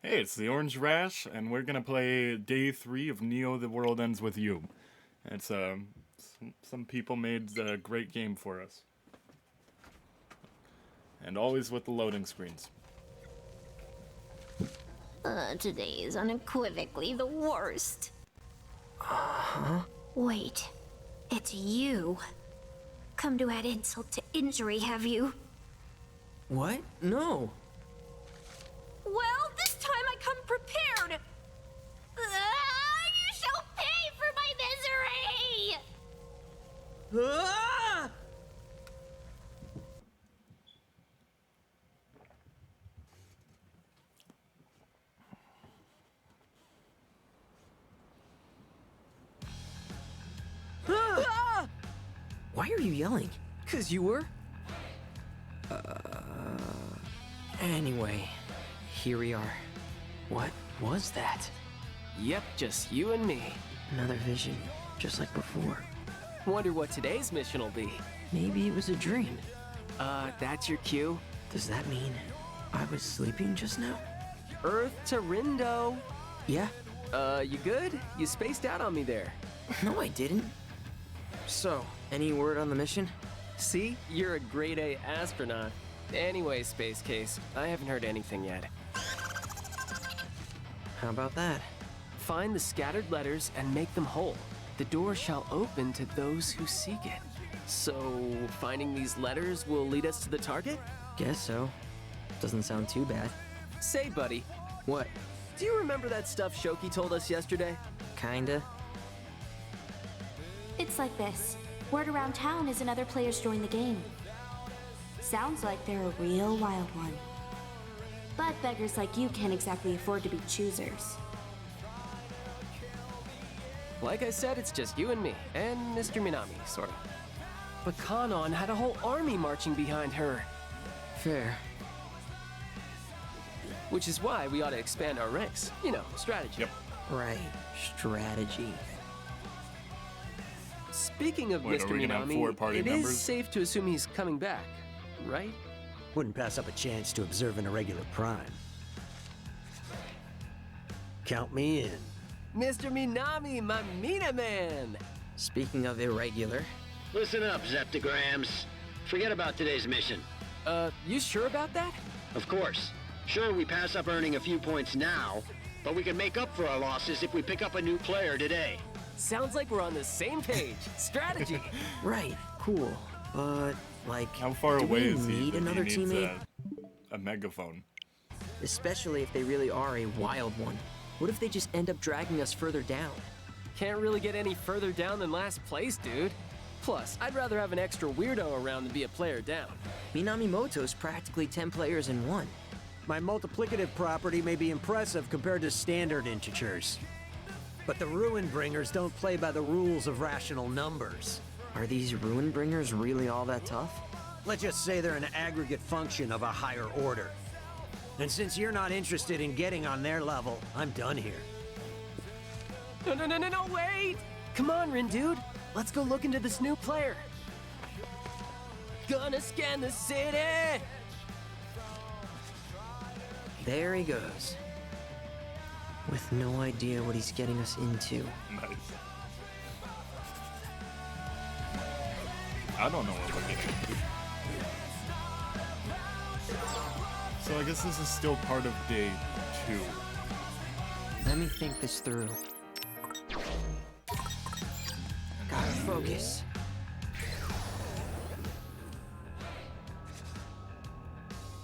Hey, it's the Orange Rash, and we're gonna play day 3 of Neo: The World Ends With You. It's some people made a great game for us, and always with the loading screens. Today is unequivocally the worst. Wait, it's you. Come to add insult to injury, have you? What? No. Well, this time I come prepared. You shall pay for my misery! Ah! Ah! Why are you yelling? 'Cause you were? Anyway, here we are. What was that? Yep, just you and me. Another vision, just like before. Wonder what today's mission will be. Maybe it was a dream. That's your cue? Does that mean I was sleeping just now? Earth to Rindo. Yeah? You good? You spaced out on me there. No, I didn't. So, any word on the mission? See? You're a grade A astronaut. Anyway, Space Case, I haven't heard anything yet. How about that? Find the scattered letters and make them whole. The door shall open to those who seek it. So, finding these letters will lead us to the target? Guess so. Doesn't sound too bad. Say, buddy, What? do you remember that stuff Shoki told us yesterday? Kinda? It's like this. Word around town is another player's joined the game. Sounds like they're a real wild one. But beggars like you can't exactly afford to be choosers. Like I said, it's just you and me, and Mr. Minami, sorta. But Kanon had a whole army marching behind her. Fair. Which is why we ought to expand our ranks. You know, strategy. Yep. Right. Strategy. Speaking of Wait, Mr. are we gonna have Minami, 4 party it members? is safe to assume he's coming back, right? Wouldn't pass up a chance to observe an irregular prime. Count me in. Mr. Minami, my Mina man! Speaking of irregular, Listen up, Zeptograms. Forget about today's mission. You sure about that? Of course. Sure, we pass up earning a few points now, but we can make up for our losses if we pick up a new player today. Sounds like we're on the same page. Strategy! right, cool. But, like, How far do away we is he? need that another he needs teammate? a megaphone. Especially if they really are a wild one. What if they just end up dragging us further down? Can't really get any further down than last place, dude. Plus, I'd rather have an extra weirdo around than be a player down. Minamimoto's practically 10 players in one. My multiplicative property may be impressive compared to standard integers. But the Ruin Bringers don't play by the rules of rational numbers. Are these Ruin Bringers really all that tough? Let's just say they're an aggregate function of a higher order. And since you're not interested in getting on their level, I'm done here. No, wait! Come on, Rin, dude. Let's go look into this new player. Gonna scan the city! There he goes. With no idea what he's getting us into. Nice. I don't know what we're getting into. So I guess this is still part of day 2. Let me think this through. Gotta focus.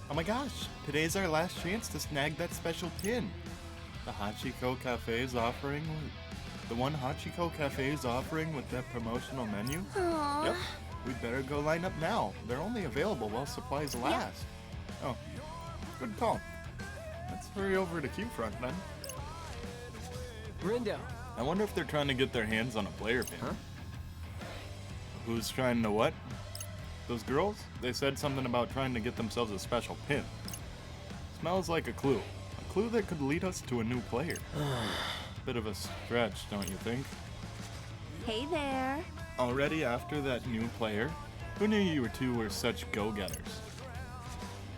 Oh my gosh, today's our last chance to snag that special pin. The Hachiko Cafe is offering the one Hachiko Cafe is offering with that promotional menu. Aww. Yep, we'd better go line up now. They're only available while supplies last. Oh, good call. Let's hurry over to Q-Front then. Rindo, I wonder if they're trying to get their hands on a player pin. Huh? Who's trying to what? Those girls? They said something about trying to get themselves a special pin. Smells like a clue. A clue that could lead us to a new player. Bit of a stretch, don't you think? Hey there. Already after that new player? Who knew you two were such go-getters?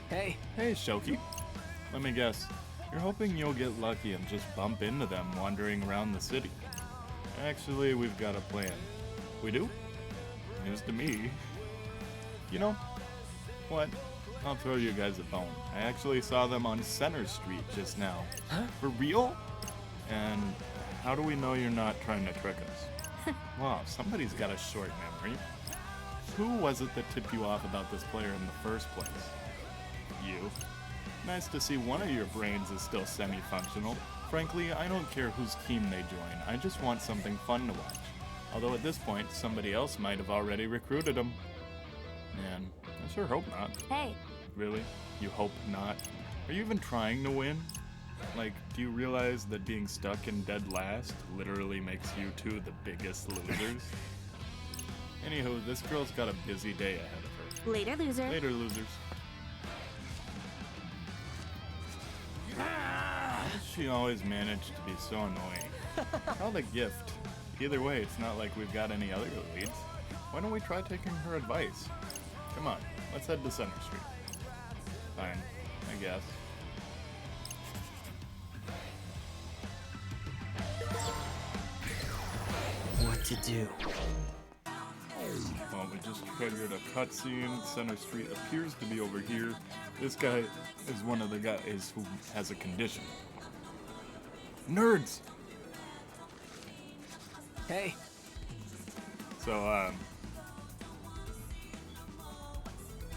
hey, Hey, Shoki. Let me guess. You're hoping you'll get lucky and just bump into them wandering around the city. Actually, we've got a plan. We do? News to me. You know what? I'll throw you guys a bone. I actually saw them on Center Street just now. Huh? For real? And how do we know you're not trying to trick us? Wow, somebody's got a short memory. Who was it that tipped you off about this player in the first place? You. Nice to see one of your brains is still semi-functional. Frankly, I don't care whose team they join. I just want something fun to watch. Although at this point, somebody else might have already recruited them. Man, I sure hope not. Hey, Really? You hope not? Are you even trying to win? Like, do you realize that being stuck in dead last literally makes you two the biggest losers? Anywho, this girl's got a busy day ahead of her. later, loser. Later, losers. She always managed to be so annoying. Called a gift. Either way, it's not like we've got any other leads. Why don't we try taking her advice? Come on, let's head to Center Street. Fine, I guess. What to do? Well, we just triggered a cutscene. Center Street appears to be over here. This guy is one of the guys who has a condition. Nerds! Hey, So,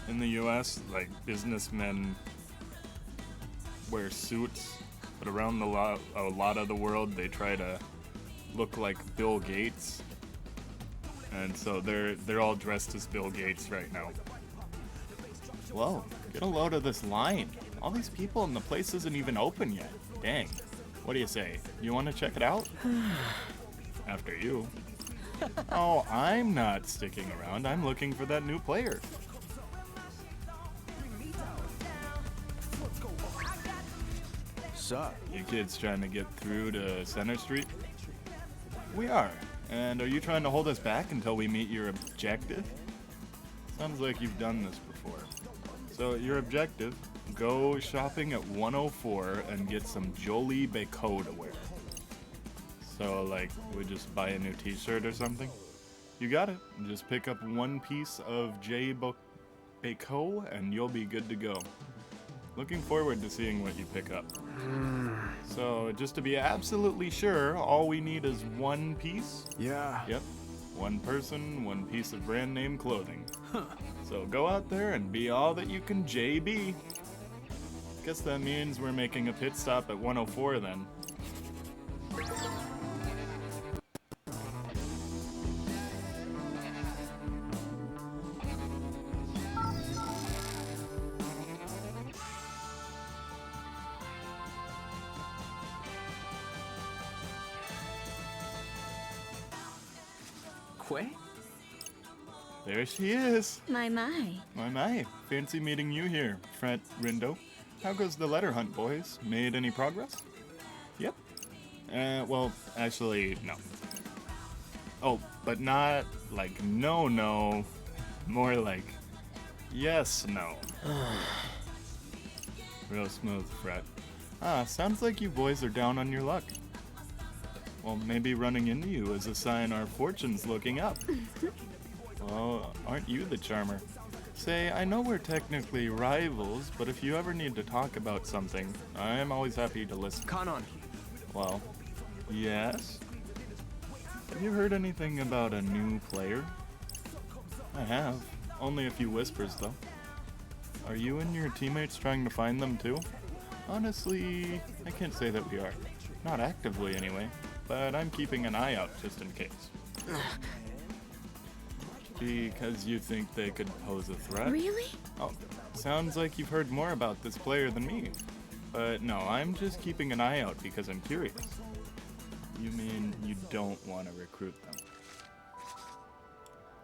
in the US, like, businessmen wear suits, but around a lot of the world, they try to look like Bill Gates. And so they're all dressed as Bill Gates right now. Whoa, get a load of this line. All these people and the place isn't even open yet. Dang. What do you say? You want to check it out? After you. Oh, I'm not sticking around. I'm looking for that new player. Sup? You kids trying to get through to Center Street? We are. And are you trying to hold us back until we meet your objective? Sounds like you've done this before. So your objective, go shopping at 104 and get some Jolie Bécot to wear. So like, we just buy a new t-shirt or something? You got it. Just pick up one piece of Bécot and you'll be good to go. Looking forward to seeing what you pick up. So, just to be absolutely sure, all we need is one piece? Yeah. Yep. One person, one piece of brand name clothing. So go out there and be all that you can JB. Guess that means we're making a pit stop at 104 then. Quay? There she is. My. My. Fancy meeting you here, Fred Rindo. How goes the letter hunt, boys? Made any progress? Yep. Well, actually, no. Oh, but not like no. More like yes, no. Real smooth, Fred. Sounds like you boys are down on your luck. Well, maybe running into you is a sign our fortune's looking up. Well, aren't you the charmer? Say, I know we're technically rivals, but if you ever need to talk about something, I'm always happy to listen. Con. Well, yes? Have you heard anything about a new player? I have. Only a few whispers, though. Are you and your teammates trying to find them, too? Honestly, I can't say that we are. Not actively, anyway. But I'm keeping an eye out just in case. Because you think they could pose a threat? Really? Oh, sounds like you've heard more about this player than me. But no, I'm just keeping an eye out because I'm curious. You mean you don't want to recruit them?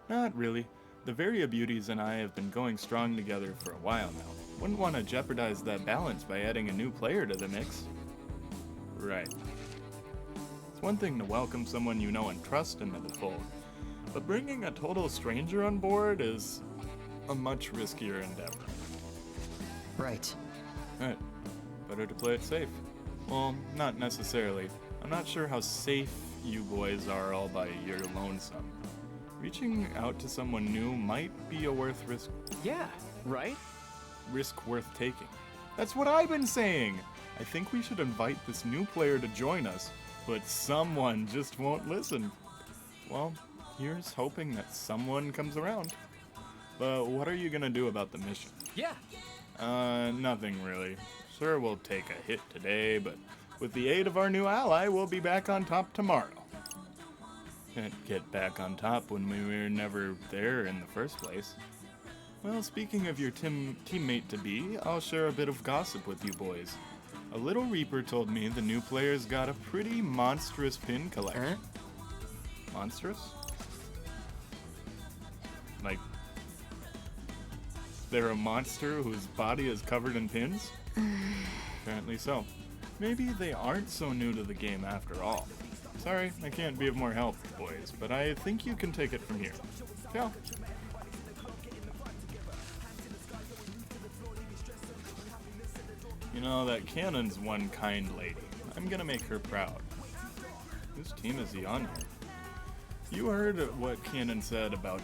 Not really. The Varia Beauties and I have been going strong together for a while now. Wouldn't want to jeopardize that balance by adding a new player to the mix. Right. It's one thing to welcome someone you know and trust into the fold, but bringing a total stranger on board is a much riskier endeavor. Right. Right. Better to play it safe. Well, not necessarily. I'm not sure how safe you boys are all by your lonesome. Reaching out to someone new might be a worth risk worth taking. That's what I've been saying! I think we should invite this new player to join us, but someone just won't listen. Well, here's hoping that someone comes around. But what are you gonna do about the mission? Nothing really. Sure, we'll take a hit today, but with the aid of our new ally, we'll be back on top tomorrow. Can't get back on top when we were never there in the first place. Well, speaking of your teammate-to-be, I'll share a bit of gossip with you boys. A little Reaper told me the new player's got a pretty monstrous pin collection. Monstrous? Like, they're a monster whose body is covered in pins? Apparently so. Maybe they aren't so new to the game after all. Sorry, I can't be of more help, boys, but I think you can take it from here. Ciao. You know, that Cannon's one kind lady. I'm gonna make her proud. Whose team is he on here? You heard what Cannon said about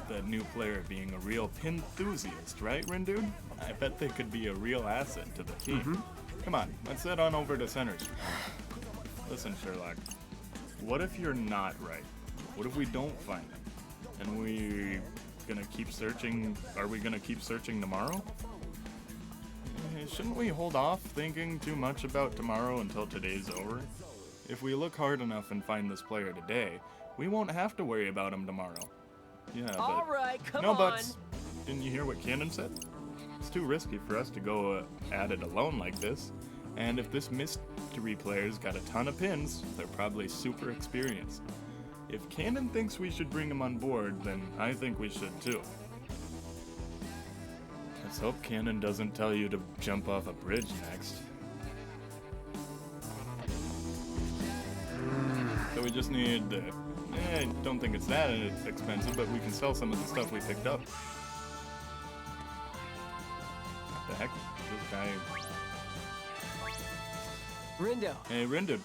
the new player being a real pin enthusiast, right, Rindude? I bet they could be a real asset to the team. Come on, let's head on over to Center Street. Listen, Sherlock. What if you're not right? What if we don't find him? And we gonna keep searching? Are we gonna keep searching tomorrow? Shouldn't we hold off thinking too much about tomorrow until today's over? If we look hard enough and find this player today, we won't have to worry about him tomorrow. Yeah, but... Alright, come no on! buts! Didn't you hear what Cannon said? It's too risky for us to go at it alone like this. And if this mystery player's got a ton of pins, they're probably super experienced. If Cannon thinks we should bring him on board, then I think we should too. Let's hope Cannon doesn't tell you to jump off a bridge next. So we just need, I don't think it's that expensive, but we can sell some of the stuff we picked up. What the heck? This guy... Rindo. Hey, Rindu.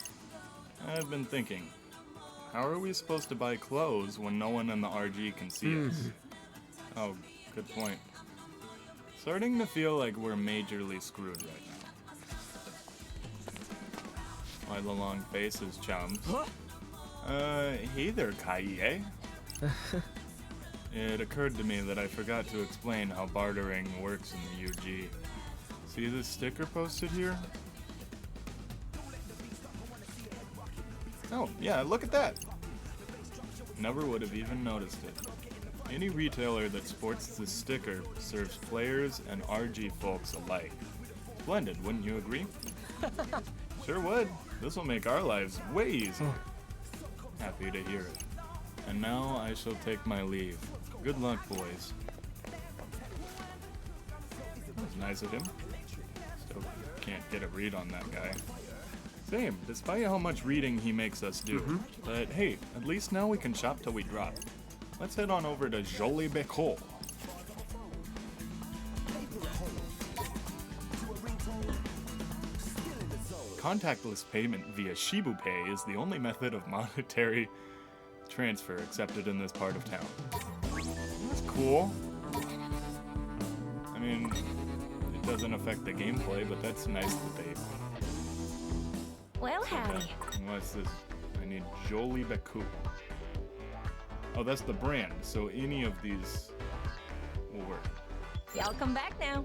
I've been thinking, how are we supposed to buy clothes when no one in the RG can see us? Oh, good point. Starting to feel like we're majorly screwed right now. Why the long faces, chums? Hey there, Kaie. It occurred to me that I forgot to explain how bartering works in the UG. See this sticker posted here? Oh, yeah, look at that! Never would have even noticed it. Any retailer that sports this sticker serves players and RG folks alike. Splendid, wouldn't you agree? Sure would. This will make our lives way easier. Happy to hear it. And now I shall take my leave. Good luck, boys. That was nice of him. Still can't get a read on that guy. Same, despite how much reading he makes us do. But hey, at least now we can shop till we drop. Let's head on over to Jolie Becot. Contactless payment via Shibu Pay is the only method of monetary transfer accepted in this part of town. That's cool. I mean, it doesn't affect the gameplay, but that's nice that they... Well, howdy. Okay. What's this? I need Jolie Becot. Oh, that's the brand, so any of these will work. Y'all come back now.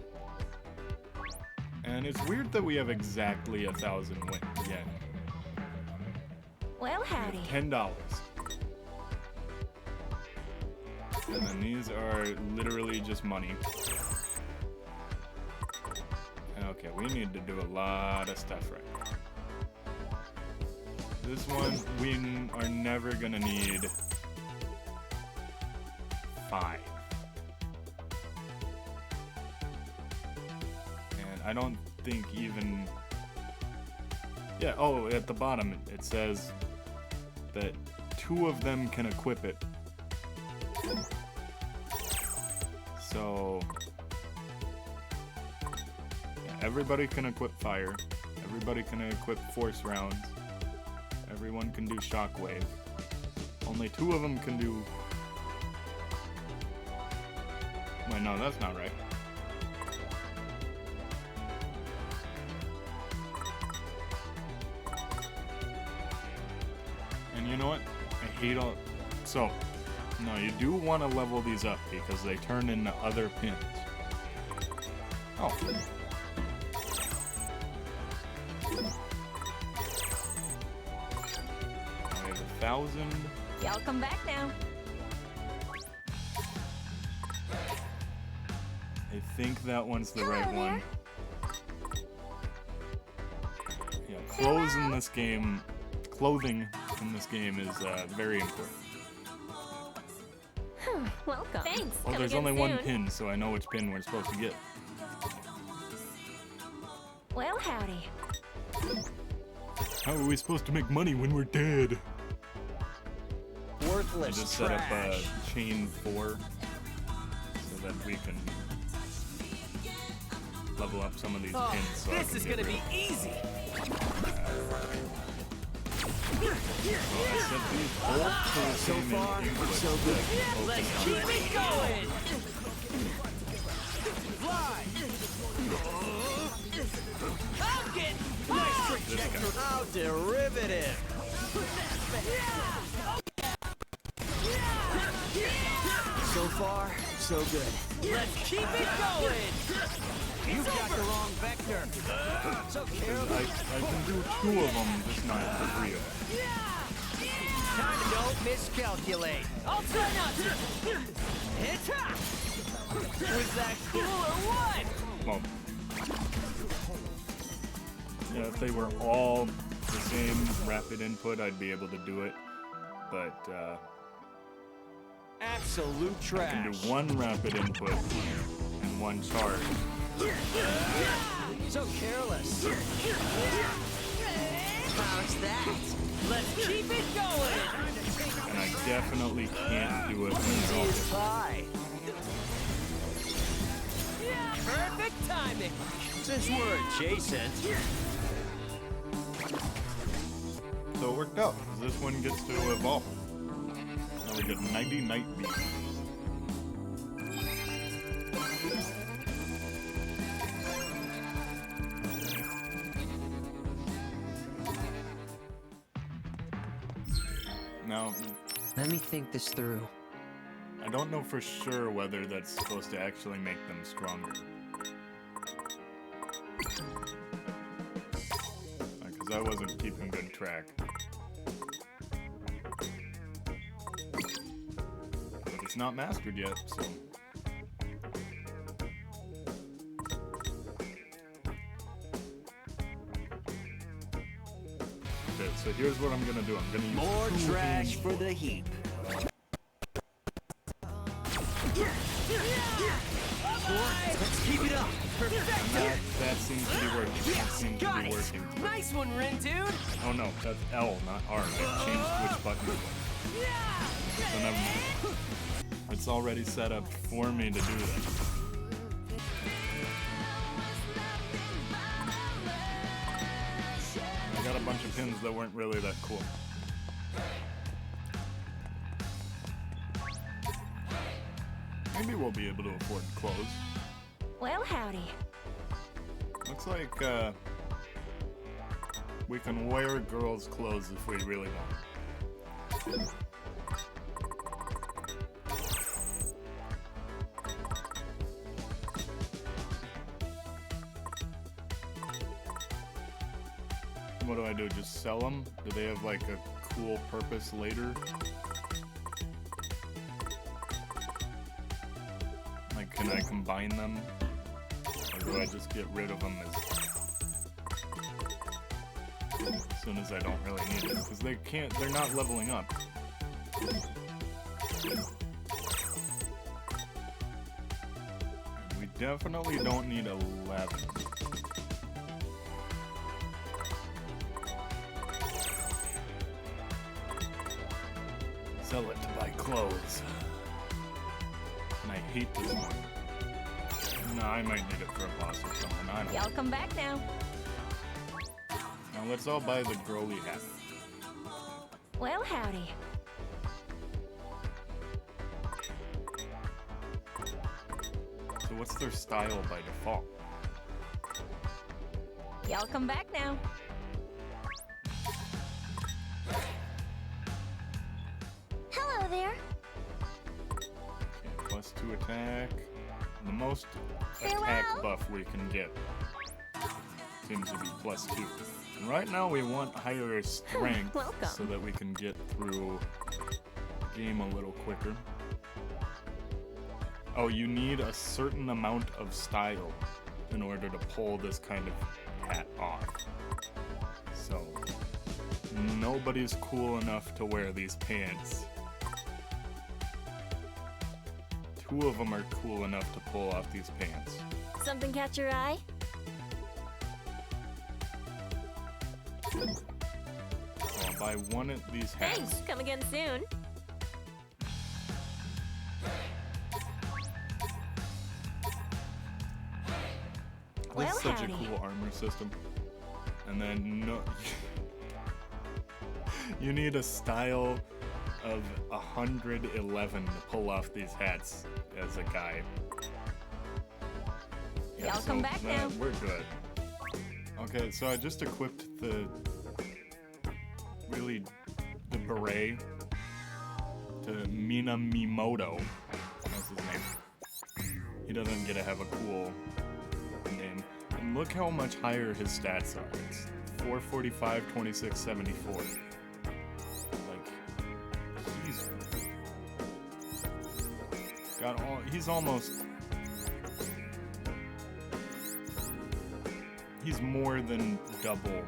And it's weird that we have exactly 1,000 yen. Well, howdy. $10. And then these are literally just money. Okay, we need to do a lot of stuff right now. This one, we are never gonna need 5. And I don't think even... Yeah, oh, at the bottom it says that 2 of them can equip it. So... Yeah, everybody can equip fire. Everybody can equip force rounds. Everyone can do shockwave. Only 2 of them can do... Wait, no, that's not right. And you know what? I hate all... So, no, you do want to level these up because they turn into other pins. Oh. I have 1,000. Y'all come back now. I think that one's the right one. Yeah, clothing in this game is very important. Welcome. Thanks. Well, there's only one pin, so I know which pin we're supposed to get. Well, howdy. How are we supposed to make money when we're dead? I Worthless just set up trash. chain 4 so that we can level up some of these Oh, pins. So this is gonna be easy. I set these both to the So same far, input. so good. Let's keep it going. I'm getting This guy. How derivative! So far, so good. Let's keep it going. You got the wrong vector. So careless. I can do 2 of them, just not the 3 of them. Time to don't miscalculate. I'll try not to. Hit ha! Was that cool or what? Well, yeah, if they were all the same rapid input, I'd be able to do it. But Absolute I trash. can do 1 rapid input and 1 charge. So careless. How's that? Let's keep it going. And I definitely can't do it when they're all Easy as different. pie. Perfect timing. Since we're adjacent, So it worked out, because this one gets to evolve. Now we get 90 Night Beam. Now, Let me think this through. I don't know for sure whether that's supposed to actually make them stronger. Because I wasn't keeping good track. But it's not mastered yet, so... Okay, so here's what I'm gonna do. I'm gonna use more 2 trash hand for the heap. Let's keep it up. That seems to be working. That seems to Got be it. working. Nice one, Rin, dude. Oh no, that's L, not R. I've changed which button it was. So never mind. It's already set up for me to do that. I got a bunch of pins that weren't really that cool. Maybe we'll be able to afford clothes. Well, howdy. Looks like we can wear girls' clothes if we really want. What do I do? Just sell them? Do they have like a cool purpose later? Like, can I combine them? Or do I just get rid of them as soon as I don't really need it? Because they're not leveling up. We definitely don't need 11. Sell it to buy clothes. And I hate this one. No, I might need it for a boss or something. I don't know. Y'all come back now. Now let's all buy the girly hat. Well, howdy. So what's their style by default? Y'all come back now. Hello there. Okay, +2 attack. The most Farewell. attack buff we can get seems to be +2. And right now we want higher strength Welcome. so that we can get through the game a little quicker. Oh, you need a certain amount of style in order to pull this kind of hat off. So, nobody's cool enough to wear these pants. 2 of them are cool enough to pull off these pants. Something catch your eye? So I'll buy one of these hats. Thanks. Come again soon. This is Well, such howdy. a cool armor system. And then no, you need a style of 111 to pull off these hats as a guy. Yeah, Y'all come back now. We're good. Okay, so I just equipped the beret to Minamimoto. That's his name. He doesn't get to have a cool name. And look how much higher his stats are. It's 445, 26, 74. Like, he's more than double,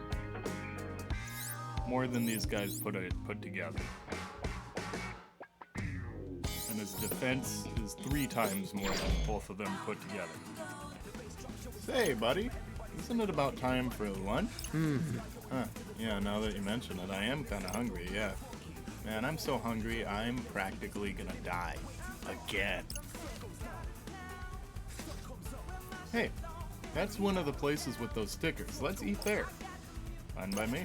more than these guys put together. And his defense is 3 times more than both of them put together. Say, buddy, isn't it about time for lunch? Huh, yeah, now that you mention it, I am kind of hungry, yeah. Man, I'm so hungry, I'm practically gonna die. Again. Hey, that's one of the places with those stickers. Let's eat there. Fine by me.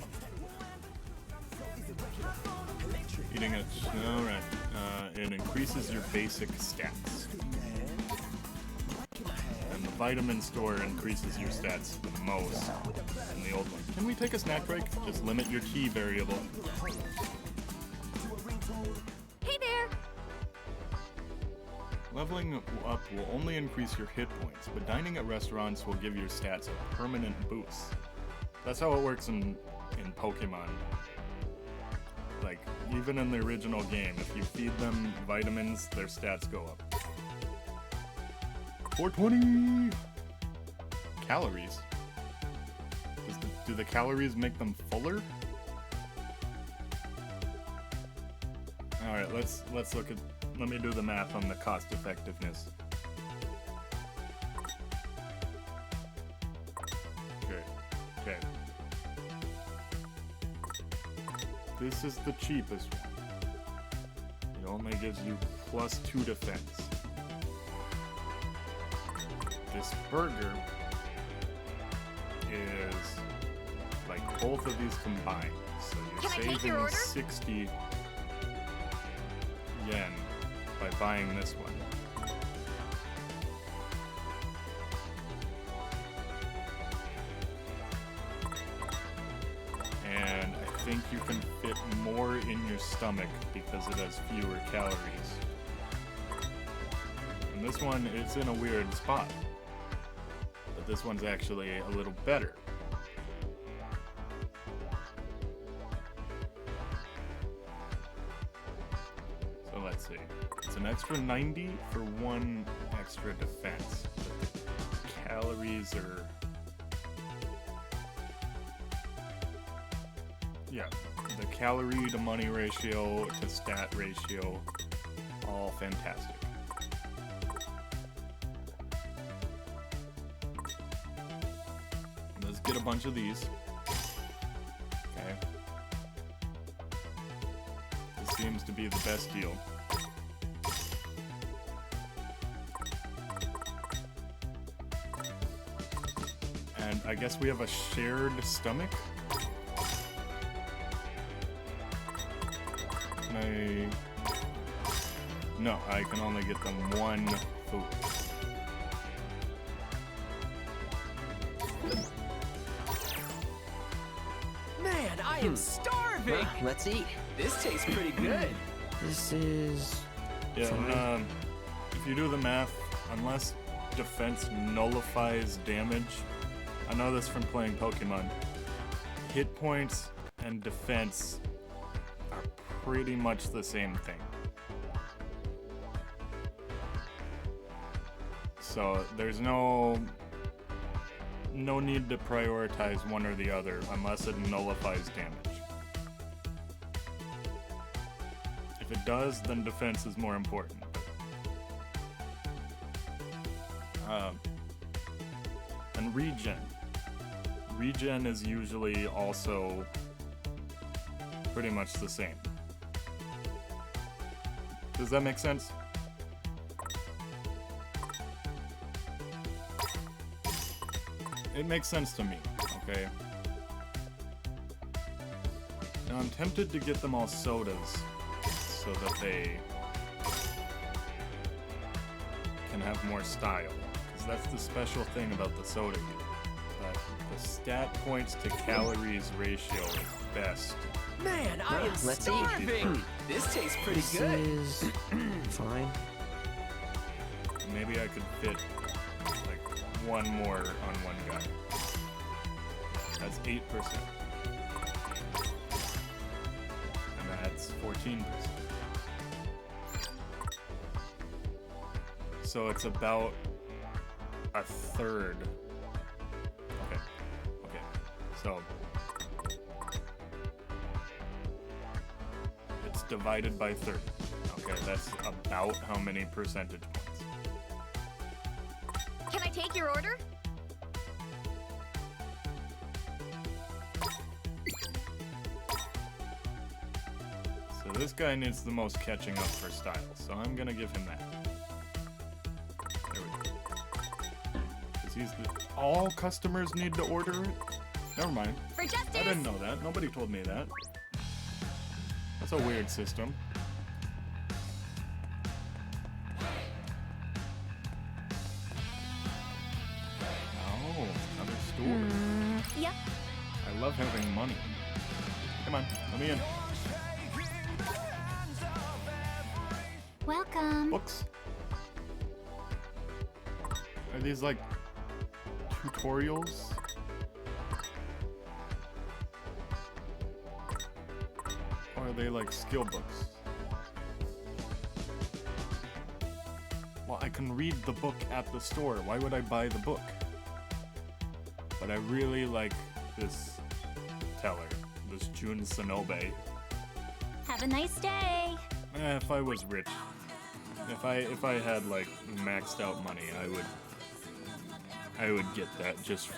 Eating it, alright. It increases your basic stats. And the vitamin store increases your stats the most in the old one. Can we take a snack break? Just limit your key variable. Hey there. Leveling up will only increase your hit points, but dining at restaurants will give your stats a permanent boost. That's how it works in Pokemon. Like, even in the original game, if you feed them vitamins, their stats go up. 420! Calories. Do the calories make them fuller? Alright, let's look at... Let me do the math on the cost effectiveness. Okay. This is the cheapest one. It only gives you +2 defense. This burger is like both of these combined. So Can I you're take your saving order? 60 yen by buying this one. And I think you can fit more in your stomach because it has fewer calories. And this one is in a weird spot. But this one's actually a little better. So let's see. It's an extra 90 for 1 extra defense. But the calories are... Yeah, the calorie to money ratio to stat ratio, all fantastic. Let's get a bunch of these. Okay. This seems to be the best deal. I guess we have a shared stomach. Can I... No, I can only get them one food. Man, I am starving! Well, let's eat. This tastes pretty good. This is... Yeah, fine. if you do the math, unless defense nullifies damage, I know this from playing Pokemon, hit points and defense are pretty much the same thing. So there's no need to prioritize one or the other unless it nullifies damage. If it does, then defense is more important. And regen. Regen is usually also pretty much the same. Does that make sense? It makes sense to me, okay? Now I'm tempted to get them all sodas so that they can have more style. Because that's the special thing about the soda here. But the stat points to calories ratio is best. Man, I am let's eat. starving! This tastes pretty This good. is... fine. Maybe I could fit like one more on one guy. That's 8%. And that's 14%. So it's about a third. Okay. So it's divided by 30. Okay, that's about how many percentage points. Can I take your order? So this guy needs the most catching up for style, so I'm gonna give him that. There we go. Because he's the... All customers need to order it? Never mind. For justice! I didn't know that. Nobody told me that. That's a weird system. Oh, another store. Yep. I love having money. Come on, let me in. Welcome. Books. Are these like tutorials? Or are they like skill books? Well, I can read the book at the store. Why would I buy the book? But I really like this teller, this Jun Sonobe. Have a nice day. If I was rich, if I had like maxed out money, I would get that just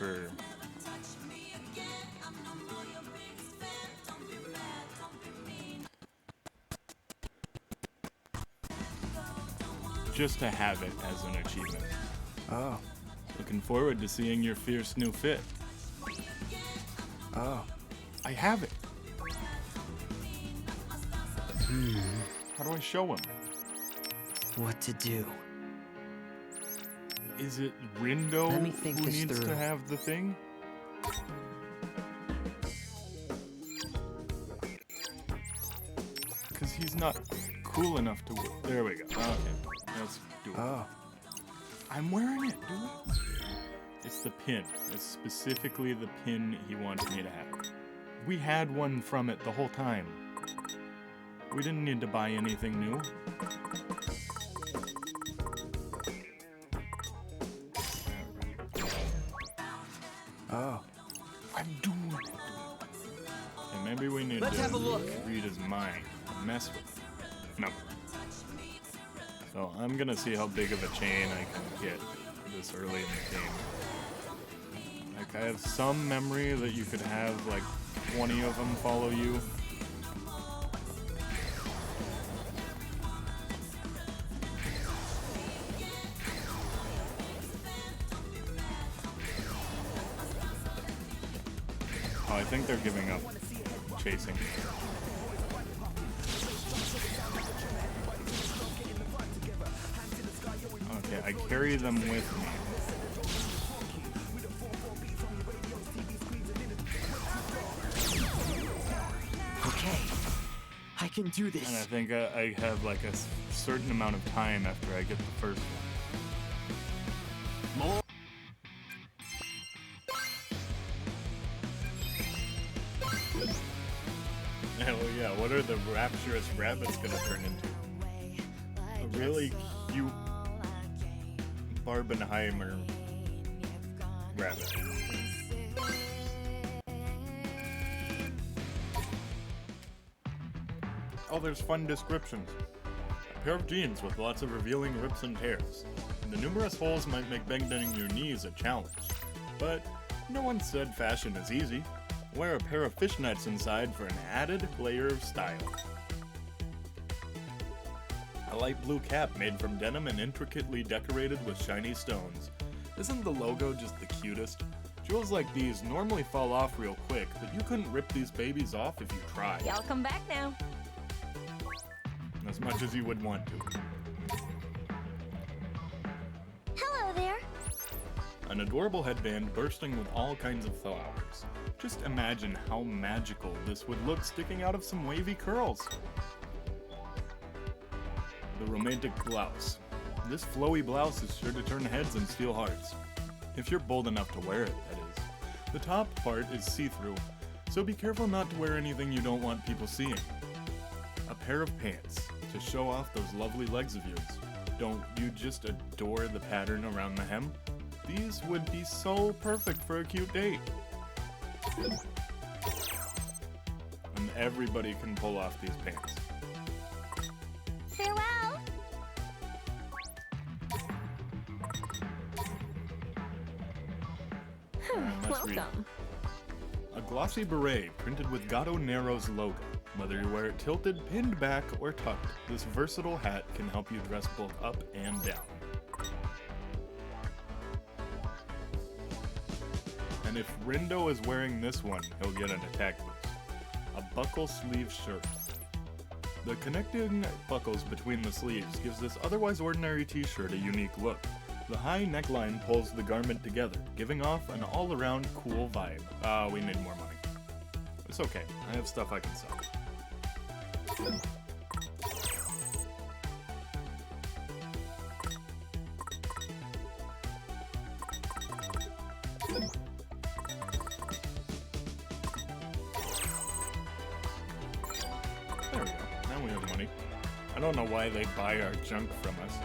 to have it as an achievement. Oh. Looking forward to seeing your fierce new fit. Oh. I have it. How do I show him? What to do? Is it Rindo Let me think who this needs through. to have the thing? Because he's not cool enough to wear. There we go. Okay, let's do it. Oh. I'm wearing it, dude. It's the pin. It's specifically the pin he wants me to have. We had one from it the whole time. We didn't need to buy anything new. Oh. I'm doing it. Okay, maybe we need Let's to have a look. read his mind. Mess with him. No. So I'm gonna see how big of a chain I can get this early in the game. Like I have some memory that you could have like 20 of them follow you. think they're giving up chasing. Okay, I carry them with me. Okay, I can do this. And I think I have like a certain amount of time after I get the first one. More. Hell yeah, what are the rapturous rabbits gonna turn into? A really cute Barbenheimer rabbit. Oh, there's fun descriptions. A pair of jeans with lots of revealing rips and tears. And the numerous holes might make bending your knees a challenge. But no one said fashion is easy. Wear a pair of fishnets inside for an added layer of style. A light blue cap made from denim and intricately decorated with shiny stones. Isn't the logo just the cutest? Jewels like these normally fall off real quick, but you couldn't rip these babies off if you tried. Y'all come back now. As much as you would want to. Hello there. An adorable headband bursting with all kinds of flowers. Just imagine how magical this would look sticking out of some wavy curls. The romantic blouse. This flowy blouse is sure to turn heads and steal hearts. If you're bold enough to wear it, that is. The top part is see-through, so be careful not to wear anything you don't want people seeing. A pair of pants to show off those lovely legs of yours. Don't you just adore the pattern around the hem? These would be so perfect for a cute date. And everybody can pull off these pants. Farewell. Let's read. Welcome. A glossy beret printed with Gato Nero's logo. Whether you wear it tilted, pinned back, or tucked, this versatile hat can help you dress both up and down. And if Rindo is wearing this one, he'll get an attack boost. A buckle sleeve shirt. The connecting buckles between the sleeves gives this otherwise ordinary t-shirt a unique look. The high neckline pulls the garment together, giving off an all-around cool vibe. We need more money. It's okay, I have stuff I can sell. There we go, now we have money. I don't know why they buy our junk from us.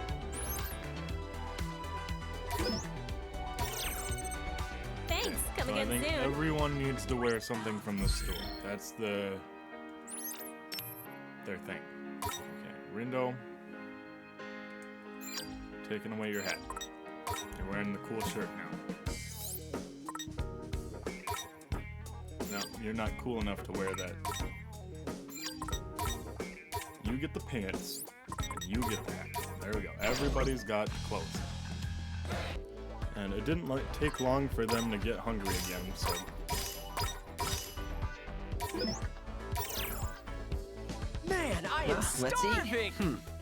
Thanks. Come So I again think soon. everyone needs to wear something from the store. That's their thing. Okay, Rindo. Taking away your hat. You're wearing the cool shirt now. No, you're not cool enough to wear that. You get the pants, and you get the hat. There we go. Everybody's got clothes. And it didn't take long for them to get hungry again, so... Man, I am Let's eat. starving!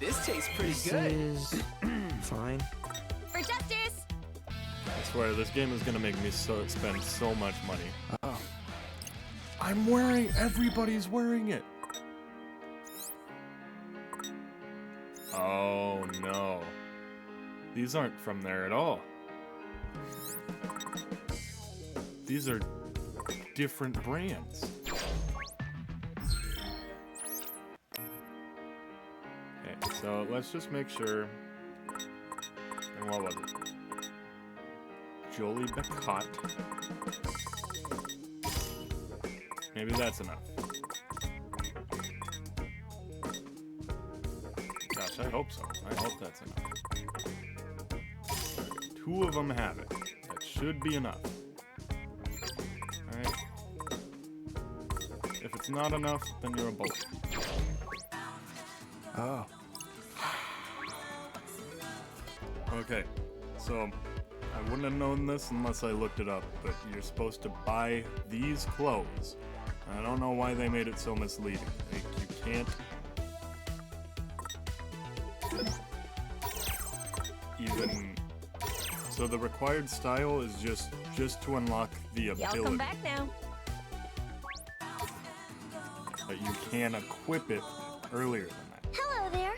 This tastes pretty This good. is fine. For justice. I swear, this game is gonna make me spend so much money. Oh. I'm wearing... Everybody's wearing it! Oh, no. These aren't from there at all. These are different brands. Okay, so let's just make sure. And what was it? Jolie Bacot. Maybe that's enough. Gosh, I hope so. I hope that's enough. Two of them have it. That should be enough. Alright. If it's not enough, then you're a bully. Oh. Okay, so I wouldn't have known this unless I looked it up, but you're supposed to buy these clothes. I don't know why they made it so misleading. Like, you can't even... So the required style is just to unlock the ability. Y'all come back now. But you can equip it earlier than that. Hello there.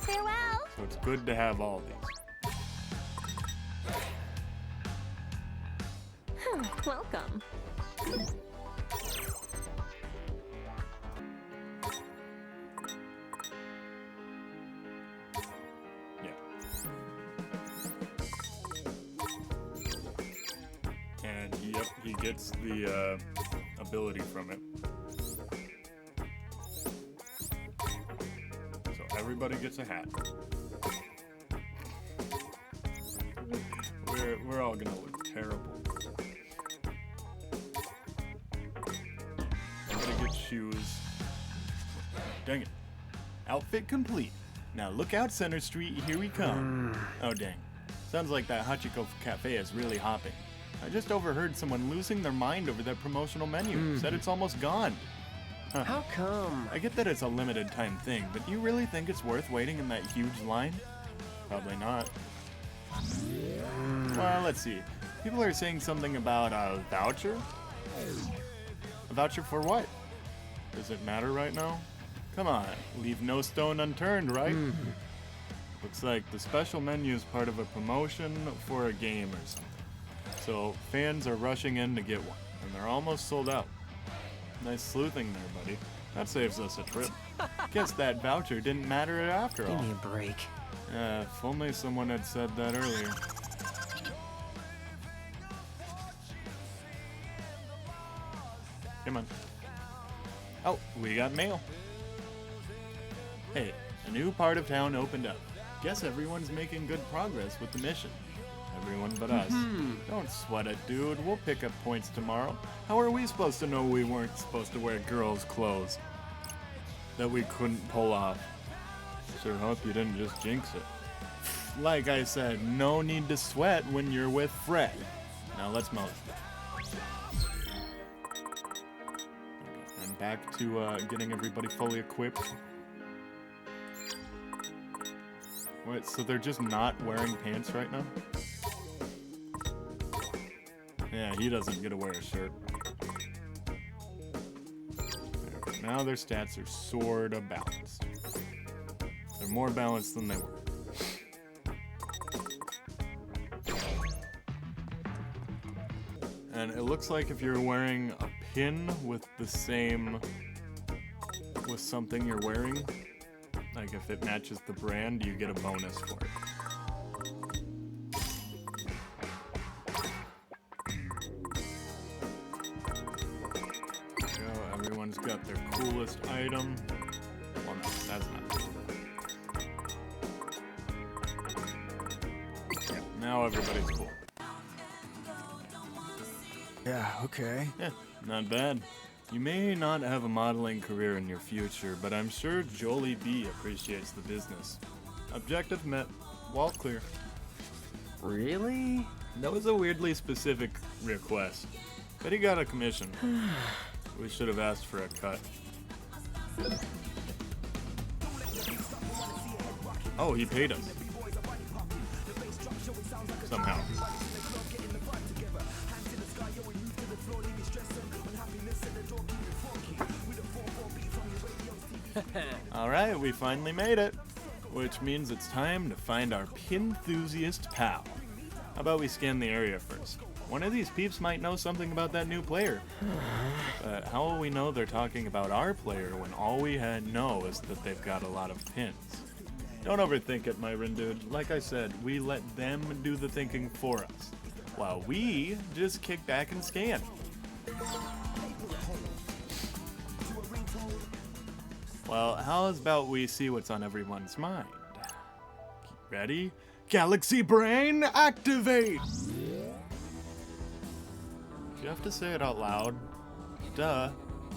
Farewell. So it's good to have all these. Welcome. Yeah. And yep, he gets the ability from it. So everybody gets a hat. We're all gonna look terrible. Everybody gets shoes. Dang it. Outfit complete. Now look out, Center Street, here we come. Oh dang. Sounds like that Hachiko Cafe is really hopping. I just overheard someone losing their mind over that promotional menu. Said it's almost gone. Huh. How come? I get that it's a limited time thing, but do you really think it's worth waiting in that huge line? Probably not. Well, let's see. People are saying something about a voucher? A voucher for what? Does it matter right now? Come on, leave no stone unturned, right? Looks like the special menu is part of a promotion for a game or something. So fans are rushing in to get one, and they're almost sold out. Nice sleuthing there, buddy. That saves us a trip. Guess that voucher didn't matter after all. Give me a break. If only someone had said that earlier. Come on. Oh, we got mail. Hey, a new part of town opened up. Guess everyone's making good progress with the mission. Everyone but us. Don't sweat it, dude. We'll pick up points tomorrow. How are we supposed to know we weren't supposed to wear girls' clothes? That we couldn't pull off. Sure hope you didn't just jinx it. Like I said, no need to sweat when you're with Fred. Now let's mow it. And back to getting everybody fully equipped. Wait, so they're just not wearing pants right now? Yeah, he doesn't get to wear a shirt. Now their stats are sorta balanced. They're more balanced than they were. And it looks like if you're wearing a pin with the same... with something you're wearing, like if it matches the brand, you get a bonus for it. Everyone's got their coolest item. Well, no, that's not. Yeah, now everybody's cool. Yeah, okay. Yeah, not bad. You may not have a modeling career in your future, but I'm sure Jolie B appreciates the business. Objective met. Wall clear. Really? That was a weirdly specific request. But he got a commission. We should have asked for a cut. Oh, he paid us. Somehow. Alright, we finally made it. Which means it's time to find our pin-enthusiast pal. How about we scan the area first? One of these peeps might know something about that new player. But how will we know they're talking about our player when all we know is that they've got a lot of pins? Don't overthink it, my dude. Like I said, we let them do the thinking for us, while we just kick back and scan. Well, how about we see what's on everyone's mind? Ready? Galaxy Brain, activate! You have to say it out loud. Duh.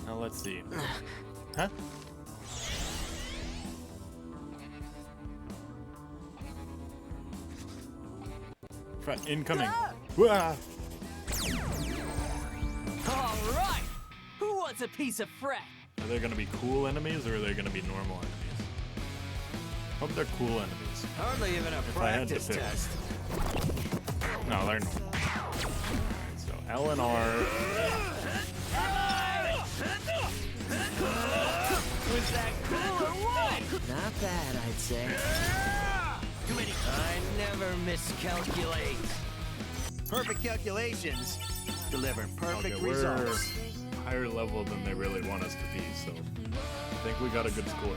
Now let's see. Huh? Incoming. Wah! All right. Who wants a piece of Fred? Are they gonna be cool enemies or are they gonna be normal enemies? Hope they're cool enemies. Hardly even a If I had to practice pick. test. No, they're not. Alright, so L and R. Was that cool or what? Not bad, I'd say. I never miscalculate. Perfect calculations deliver perfect Okay, we're results. higher level than they really want us to be, so I think we got a good score.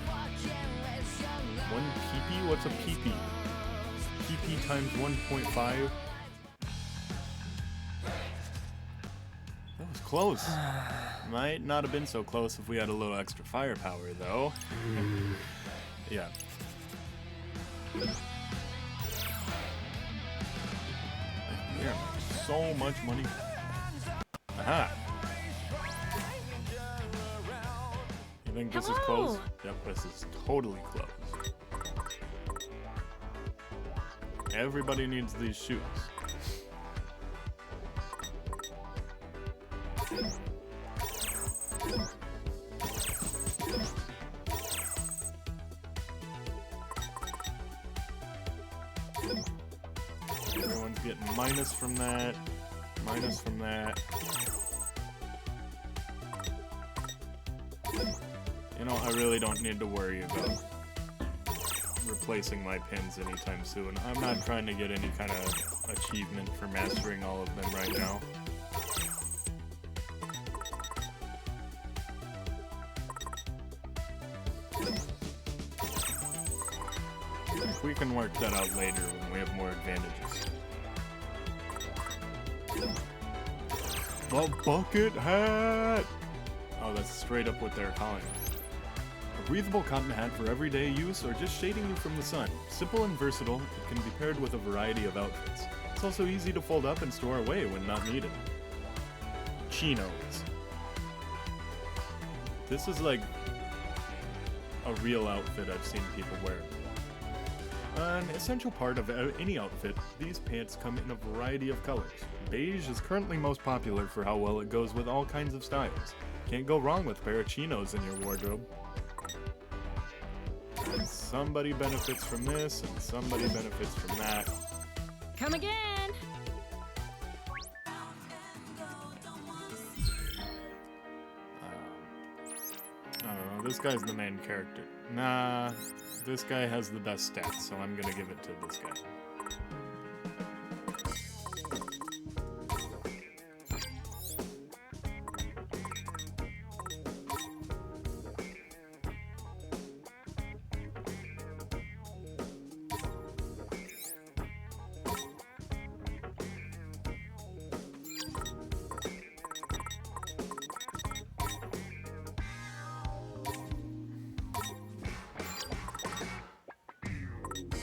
1 PP? What's a PP? PP times 1.5? That was close. Might not have been so close if we had a little extra firepower, though. Yeah. Yeah, so much money. Aha! You think this is close? Yep, this is totally close. Everybody needs these shoes. Everyone's getting minus from that, minus from that. You know, I really don't need to worry about replacing my pins anytime soon. I'm not trying to get any kind of achievement for mastering all of them right now. We can work that out later when we have more advantages. The bucket hat! Oh, that's straight up what they're calling it. A breathable cotton hat for everyday use or just shading you from the sun. Simple and versatile, it can be paired with a variety of outfits. It's also easy to fold up and store away when not needed. Chinos. This is like a real outfit I've seen people wear. An essential part of any outfit, these pants come in a variety of colors. Beige is currently most popular for how well it goes with all kinds of styles. Can't go wrong with a pair of chinos in your wardrobe. And somebody benefits from this, and somebody benefits from that. Come again. I don't know, this guy's the main character. Nah, this guy has the best stats, so I'm gonna give it to this guy.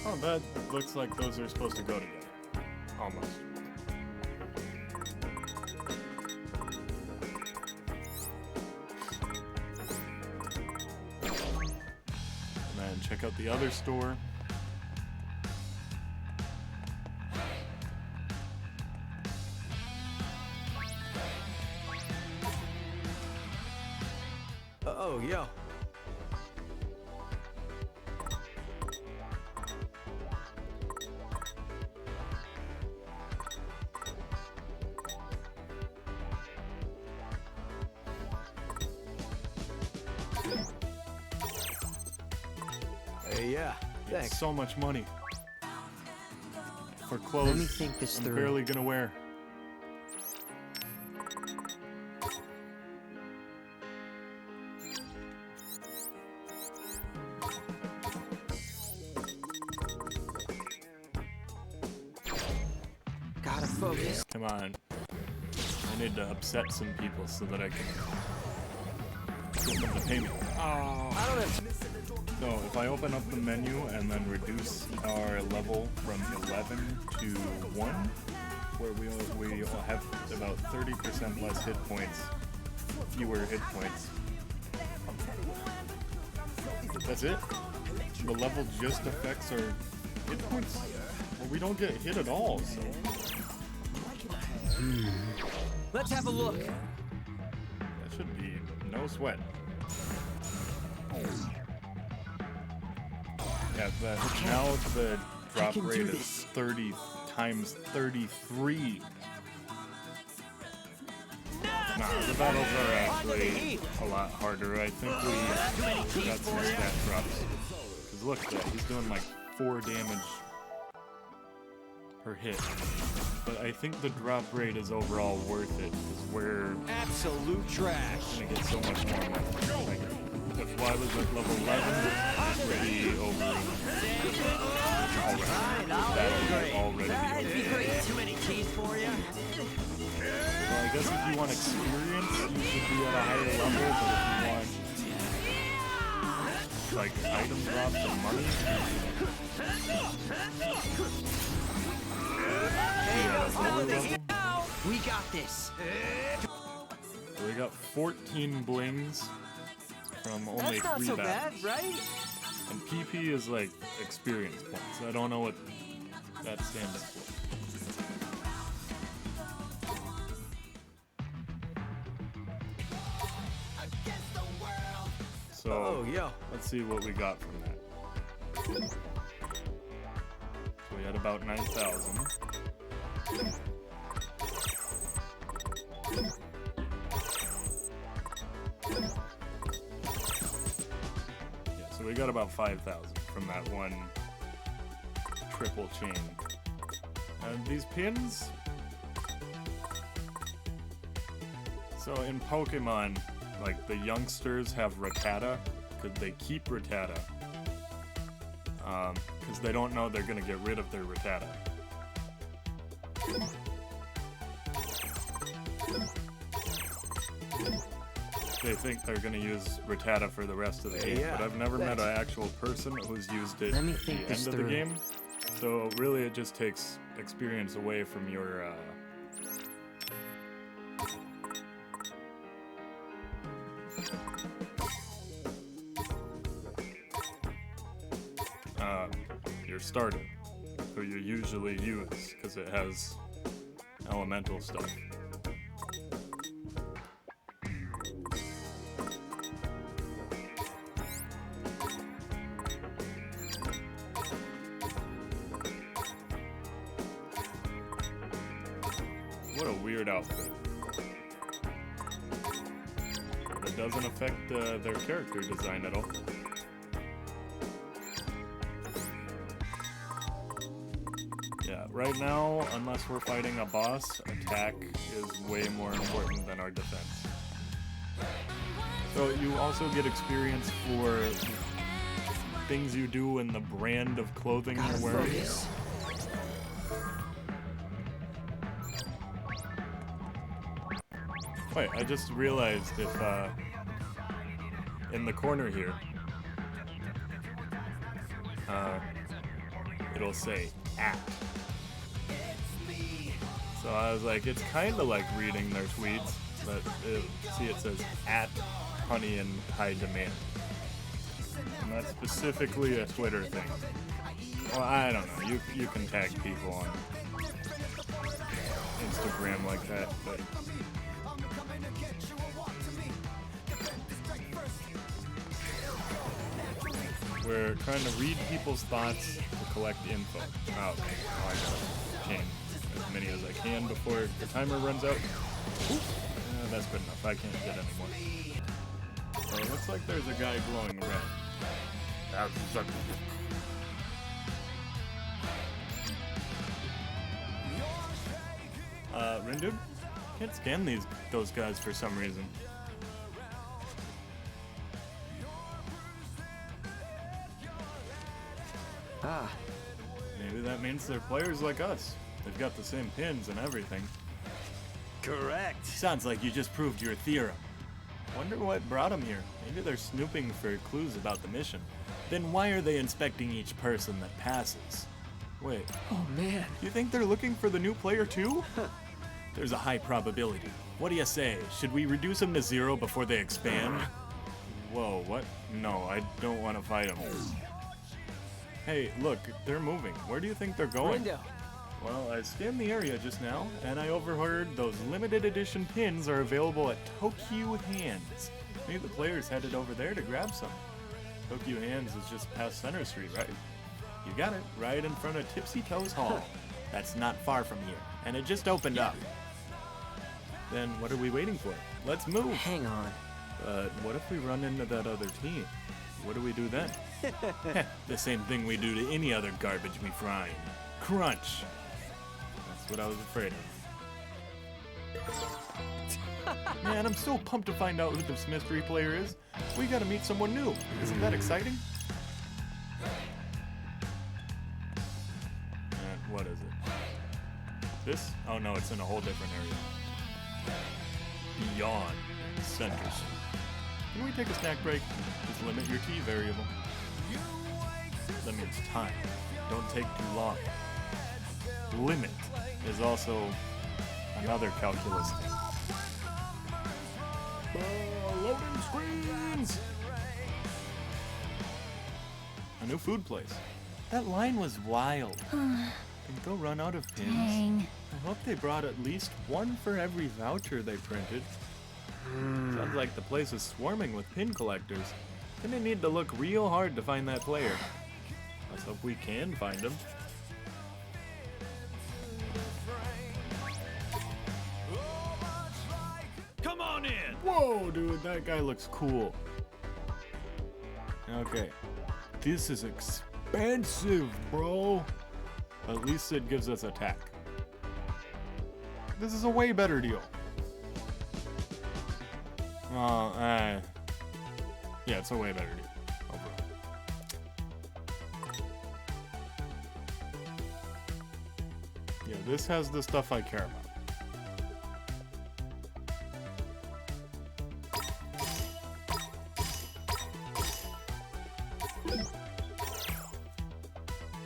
Oh, that looks like those are supposed to go together. Almost. And then check out the other store. Oh, yo. Yeah, thanks. It's so much money for clothes Let me think this I'm through. barely gonna wear. Gotta focus. Come on. I need to upset some people so that I can get them to pay me. Oh. I don't have So if I open up the menu and then reduce our level from 11 to 1, where we will have about 30% less hit points, fewer hit points. That's it? The level just affects our hit points? Well, we don't get hit at all, so... Let's have a look. That should be no sweat. Yeah, now the drop rate is 30 times 33. Nah, the battles are actually a lot harder. I think we got some stat drops. Because look at that, he's doing like 4 damage per hit. But I think the drop rate is overall worth it, because we're Absolute trash. gonna get so much more money. Like, if Y was at level 11, it's already over. Already. That'd be great. Too many keys for you. Well, I guess if you want experience, you should be at a higher level, but if you want, like, item drops and money, We got this. so we got 14 blings from only That's not 3 so battles. bad, right? And PP is like experience points. I don't know what that stands for. So, Oh, yo. let's see what we got from that. So we had about 9,000. Yeah, so we got about 5,000 from that one triple chain. And these pins... So in Pokemon, like, the youngsters have Rattata, because they keep Rattata. Because they don't know they're going to get rid of their Rattata. They think they're going to use Rattata for the rest of the game, Yeah, but I've never met an actual person who's used it Let me at the think end this of the through. game. So really it just takes experience away from your... your starter, who you usually use, because it has elemental stuff. What a weird outfit. But it doesn't affect their character design at all. Yeah, right now, unless we're fighting a boss, attack is way more important than our defense. So you also get experience for things you do and the brand of clothing you're wearing. Wait, I just realized if, in the corner here, it'll say, @ So I was like, it's kind of like reading their tweets, but see it says @ honey in high demand. And that's specifically a Twitter thing. Well, I don't know, you can tag people on Instagram like that, but... We're trying to read people's thoughts to collect info. Oh, okay. Oh, I gotta chain as many as I can before the timer runs out. That's good enough. I can't get any more. So it looks like there's a guy glowing red. Rindu? Can't scan those guys for some reason. Ah, Maybe that means they're players like us. They've got the same pins and everything. Correct. Sounds like you just proved your theorem. Wonder what brought them here. Maybe they're snooping for clues about the mission. Then why are they inspecting each person that passes? Wait, Oh man. you think they're looking for the new player too? There's a high probability. What do you say? Should we reduce them to 0 before they expand? Whoa, what? No, I don't want to fight them. Hey, look, they're moving. Where do you think they're going? Window. Well, I scanned the area just now, and I overheard those limited edition pins are available at Tokyo Hands. Maybe the players headed over there to grab some. Tokyo Hands is just past Center Street, right? You got it, right in front of Tipsy Toes Hall. That's not far from here, and it just opened up. Then what are we waiting for? Let's move! Hang on. But what if we run into that other team? What do we do then? The same thing we do to any other garbage we find. Crunch! That's what I was afraid of. Man, I'm so pumped to find out who this mystery player is. We gotta meet someone new. Isn't that exciting? And what is it? This? Oh no, it's in a whole different area. Beyond Center Street. Can we take a snack break? Just limit your T variable. That means time. Don't take too long. Limit is also another calculus thing. Loading screens! A new food place. That line was wild. Did they'll run out of pins? Dang. I hope they brought at least one for every voucher they printed. Sounds like the place is swarming with pin collectors. Gonna need to look real hard to find that player. Let's hope we can find him. Come on in! Whoa, dude, that guy looks cool. Okay. This is expensive, bro. At least it gives us attack. This is a way better deal. Yeah, it's a way better deal. Yeah, this has the stuff I care about.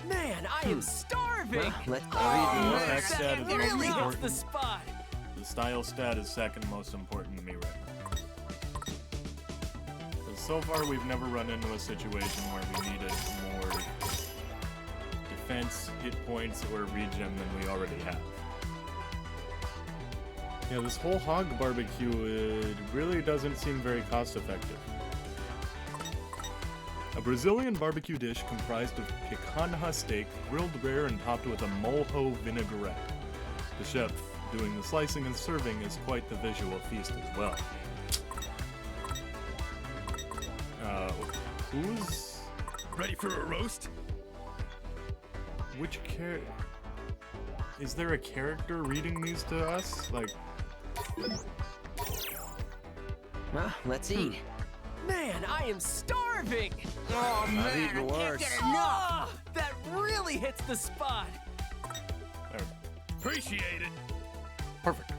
Man, I am starving! Let's Oh, read that stat is most really hits important. the spot! The style stat is second most important to me right now. So far, we've never run into a situation where we needed more defense, hit points, or regen than we already have. Yeah, this whole hog barbecue, it really doesn't seem very cost-effective. A Brazilian barbecue dish comprised of picanha steak, grilled rare and topped with a molho vinaigrette. The chef doing the slicing and serving is quite the visual feast as well. Who's... Ready for a roast? Which character... Is there a character reading these to us? Like... Well, let's eat. Man, I am starving! Oh man, eaten worse. Ah, that really hits the spot! There. Appreciate it. Perfect.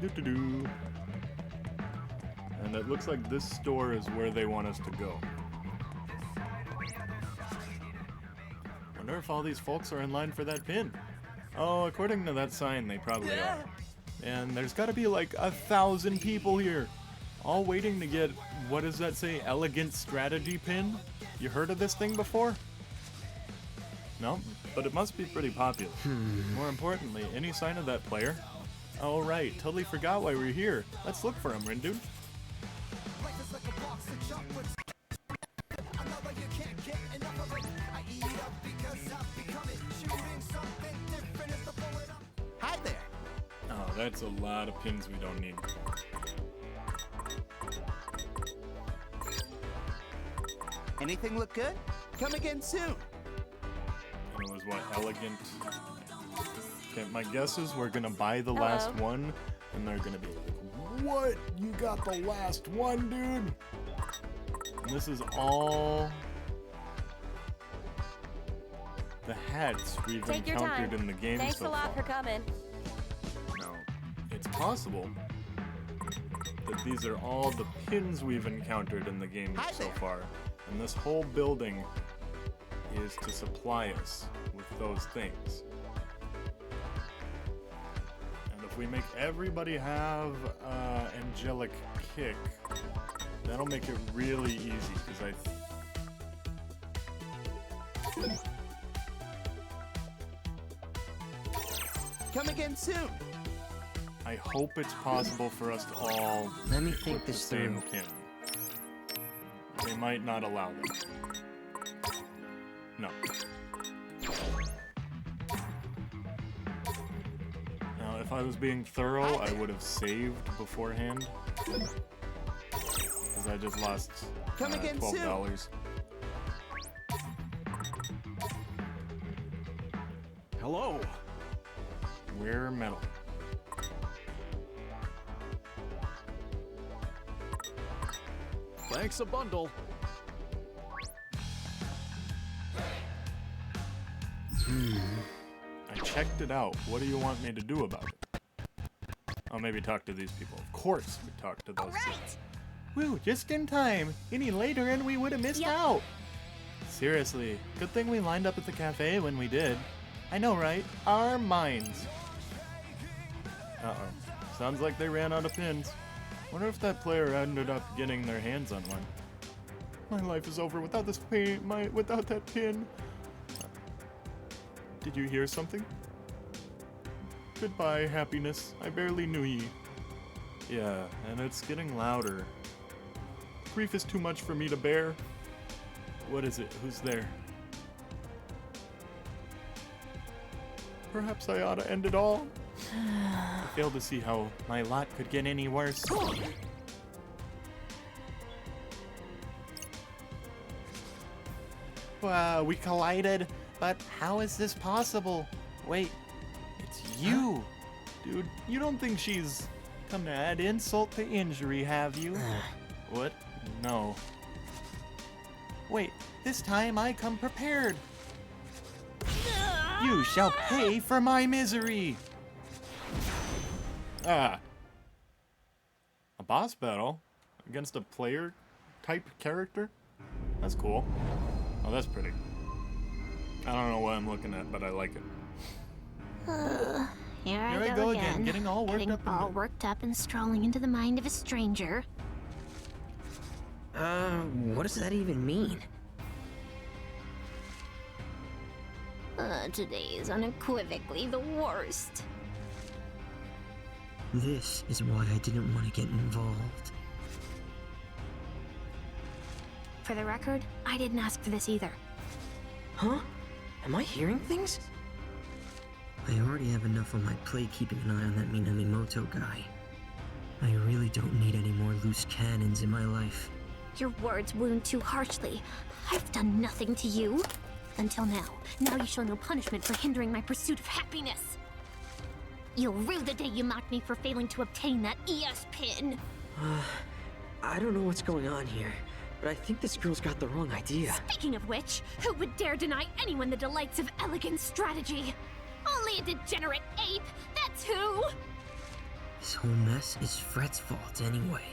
Do-do-do. And it looks like this store is where they want us to go. Wonder if all these folks are in line for that pin. Oh, according to that sign, they probably are. And there's gotta be like 1,000 people here, all waiting to get, what does that say, elegant strategy pin? You heard of this thing before? No, but it must be pretty popular. More importantly, any sign of that player? Oh right, totally forgot why we're here. Let's look for him, Rindu. Hi there. Oh, that's a lot of pins we don't need. Anything look good? Come again soon. And it was what, elegant? Okay, my guess is we're gonna buy the last one, and they're gonna be like, what? You got the last one, dude? And this is all the hats we've Take your encountered time. in the game Thanks so a lot far. for coming. Now, it's possible that these are all the pins we've encountered in the game Hi so there. far, and this whole building is to supply us with those things. And if we make everybody have angelic kick, That'll make it really easy, because Come again soon. I hope it's possible for us to all Let me put think the this same through. pin. They might not allow that. No. Now, if I was being thorough, I would have saved beforehand. Because I just lost Come again soon. $12. Hello. Rare metal. Thanks a bundle. I checked it out. What do you want me to do about it? Oh, maybe talk to these people. Of course we talk to those two. Woo, just in time. Any later and we would have missed out. Seriously, good thing we lined up at the cafe when we did. I know, right? Our minds. Uh-oh. Sounds like they ran out of pins. Wonder if that player ended up getting their hands on one. My life is over without this pin. Without that pin. Did you hear something? Goodbye, happiness. I barely knew ye. Yeah, and it's getting louder. Grief is too much for me to bear. What is it? Who's there? Perhaps I ought to end it all. I fail to see how my lot could get any worse. Wow, we collided, but how is this possible? Wait, it's you. Dude, you don't think she's come to add insult to injury, have you? What? No. Wait, this time I come prepared. You shall pay for my misery. Ah. A boss battle against a player type character? That's cool. Oh, that's pretty. I don't know what I'm looking at, but I like it. Here Here I go again, getting all worked up and strolling into the mind of a stranger. What does that even mean? Today is unequivocally the worst. This is why I didn't want to get involved. For the record, I didn't ask for this either. Huh? Am I hearing things? I already have enough on my plate keeping an eye on that Minamimoto guy. I really don't need any more loose cannons in my life. Your words wound too harshly. I've done nothing to you. Until now. Now you shall know punishment for hindering my pursuit of happiness. You'll rue the day you mocked me for failing to obtain that ES pin. I don't know what's going on here, but I think this girl's got the wrong idea. Speaking of which, who would dare deny anyone the delights of elegant strategy? Only a degenerate ape, that's who! This whole mess is Fred's fault anyway.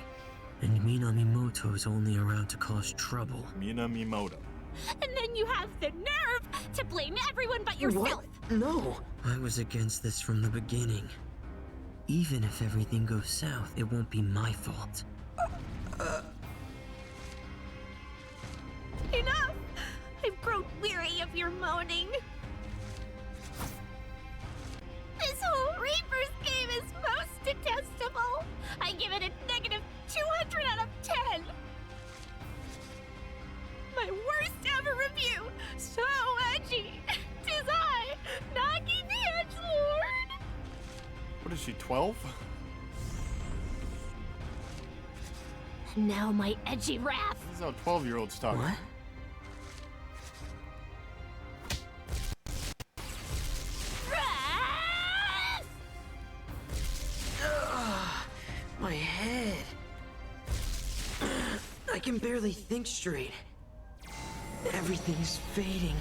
And Minamimoto's only around to cause trouble. Minamimoto. And then you have the nerve to blame everyone but yourself! What? No! I was against this from the beginning. Even if everything goes south, it won't be my fault. Enough! I've grown weary of your moaning. This whole Reaper's game is most detestable. I give it a negative 200 out of 10. My worst ever review. So edgy. 'Tis I, Nagi the Edgelord. What is she, 12? And now my edgy wrath. This is how 12-year-olds talk. What? Wrath! My head. I can barely think straight. Everything's fading.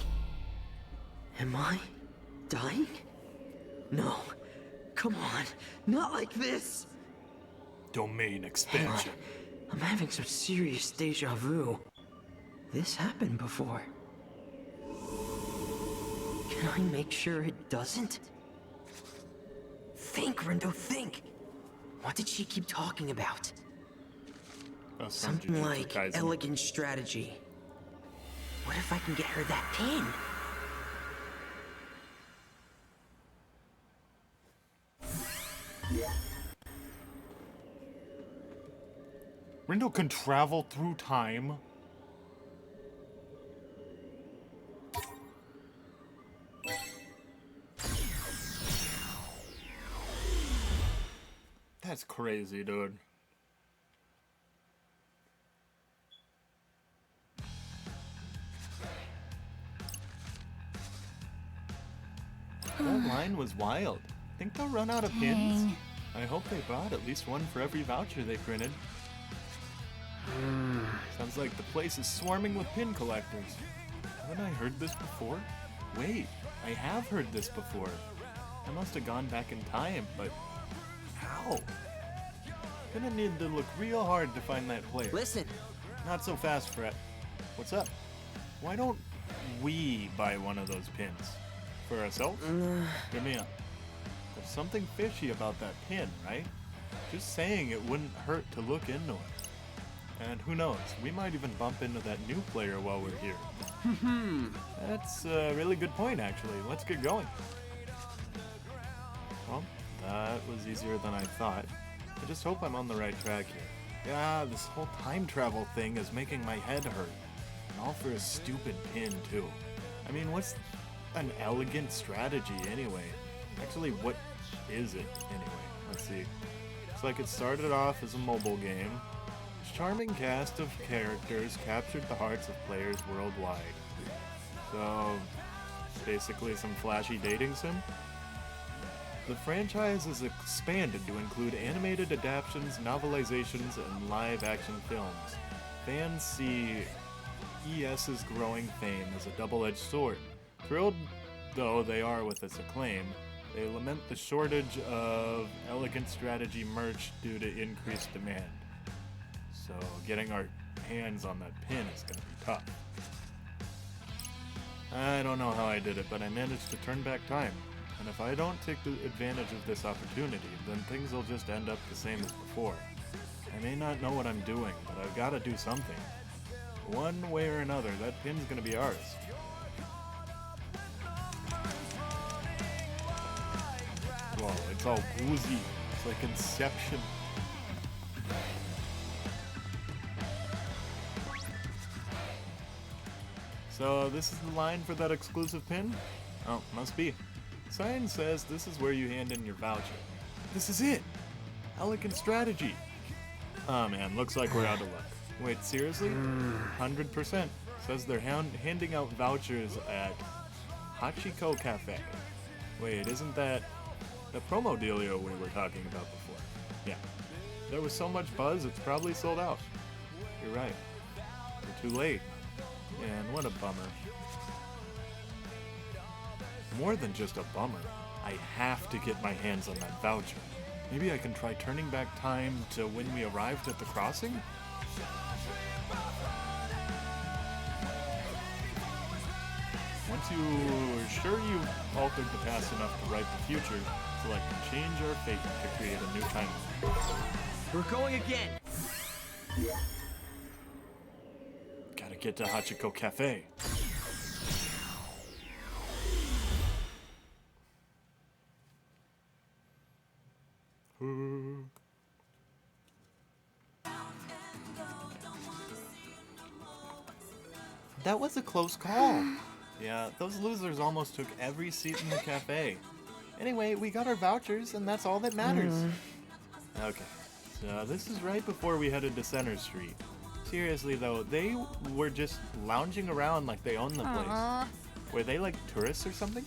Am I dying? No. Come on. Not like this. Domain expansion. I'm having some serious deja vu. This happened before. Can I make sure it doesn't? Think, Rendo, think. What did she keep talking about? That's some Something Jujutsu like Kaisen. elegant strategy. What if I can get her that pin? Rindo can travel through time. That's crazy, dude. That line was wild. Think they'll run out of pins? I hope they brought at least one for every voucher they printed. Sounds like the place is swarming with pin collectors. Haven't I heard this before? Wait, I have heard this before. I must have gone back in time, but how? Gonna need to look real hard to find that place. Listen, Not so fast, Fred. What's up? Why don't we buy one of those pins? For ourselves? Hear me out. There's something fishy about that pin, right? Just saying it wouldn't hurt to look into it. And who knows, we might even bump into that new player while we're here. That's a really good point, actually. Let's get going. Well, that was easier than I thought. I just hope I'm on the right track here. Yeah, this whole time travel thing is making my head hurt. And all for a stupid pin, too. I mean, what's an elegant strategy, anyway? Actually, what is it, anyway? Let's see. Looks like it started off as a mobile game. Its charming cast of characters captured the hearts of players worldwide. So, basically some flashy dating sim? The franchise is expanded to include animated adaptations, novelizations, and live-action films. Fans see ES's growing fame as a double-edged sword. Thrilled though they are with its acclaim, they lament the shortage of elegant strategy merch due to increased demand. So getting our hands on that pin is going to be tough. I don't know how I did it, but I managed to turn back time. And if I don't take advantage of this opportunity, then things will just end up the same as before. I may not know what I'm doing, but I've got to do something. One way or another, that pin's gonna be ours. Whoa, it's all woozy. It's like Inception. So this is the line for that exclusive pin? Oh, must be. Sign says this is where you hand in your voucher. This is it! Elegant strategy! Oh man, looks like we're out of luck. Wait, seriously? 100%. Says they're handing out vouchers at Hachiko Cafe. Wait, isn't that the promo dealio we were talking about before? Yeah. There was so much buzz, it's probably sold out. You're right. We're too late. And what a bummer. More than just a bummer, I have to get my hands on that voucher. Maybe I can try turning back time to when we arrived at the crossing? Once you're sure you've altered the past enough to write the future, so I can change our fate to create a new timeline. we're going again. Gotta get to Hachiko Cafe. That was a close call. Yeah, those losers almost took every seat in the cafe. Anyway, we got our vouchers, and that's all that matters. Okay, so this is right before we headed to Center Street. Seriously though, they were just lounging around like they own the place. Were they like tourists or something?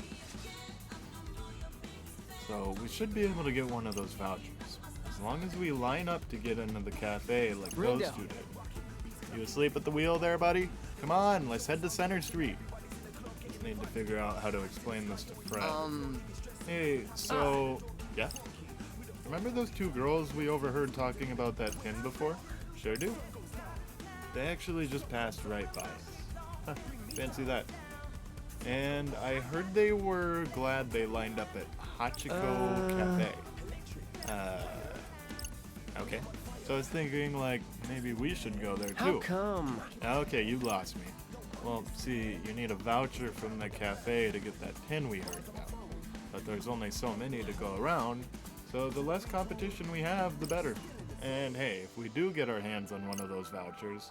So we should be able to get one of those vouchers. As long as we line up to get into the cafe like those two did. You asleep at the wheel there, buddy? Come on, let's head to Center Street. Just need to figure out how to explain this to Fred. Hey, so... Yeah? Remember those two girls we overheard talking about that pin before? Sure do. They actually just passed right by us. Huh, fancy that. And I heard they were glad they lined up at Hachiko Cafe. Okay. So I was thinking, like, maybe we should go there How too. come? Okay, you lost me. Well, see, you need a voucher from the cafe to get that pin we heard about. But there's only so many to go around, so the less competition we have, the better. And hey, if we do get our hands on one of those vouchers,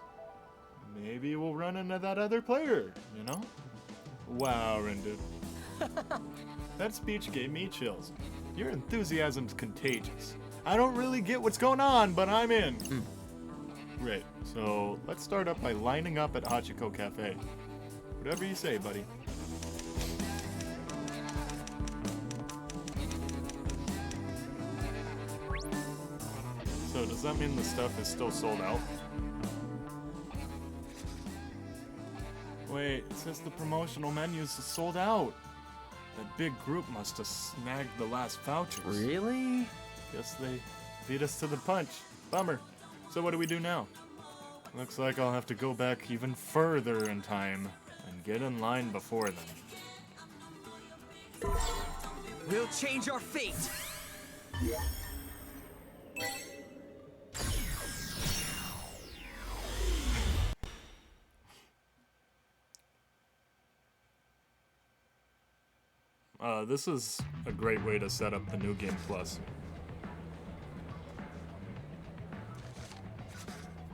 maybe we'll run into that other player, you know? Wow, Rindu. That speech gave me chills. Your enthusiasm's contagious. I don't really get what's going on, but I'm in. Great, so let's start up by lining up at Hachiko Cafe. Whatever you say, buddy. So does that mean the stuff is still sold out? Wait, it says the promotional menus are sold out. That big group must have snagged the last vouchers. Really? Guess they beat us to the punch. Bummer. So what do we do now? Looks like I'll have to go back even further in time and get in line before them. We'll change our fate! This is a great way to set up the New Game Plus.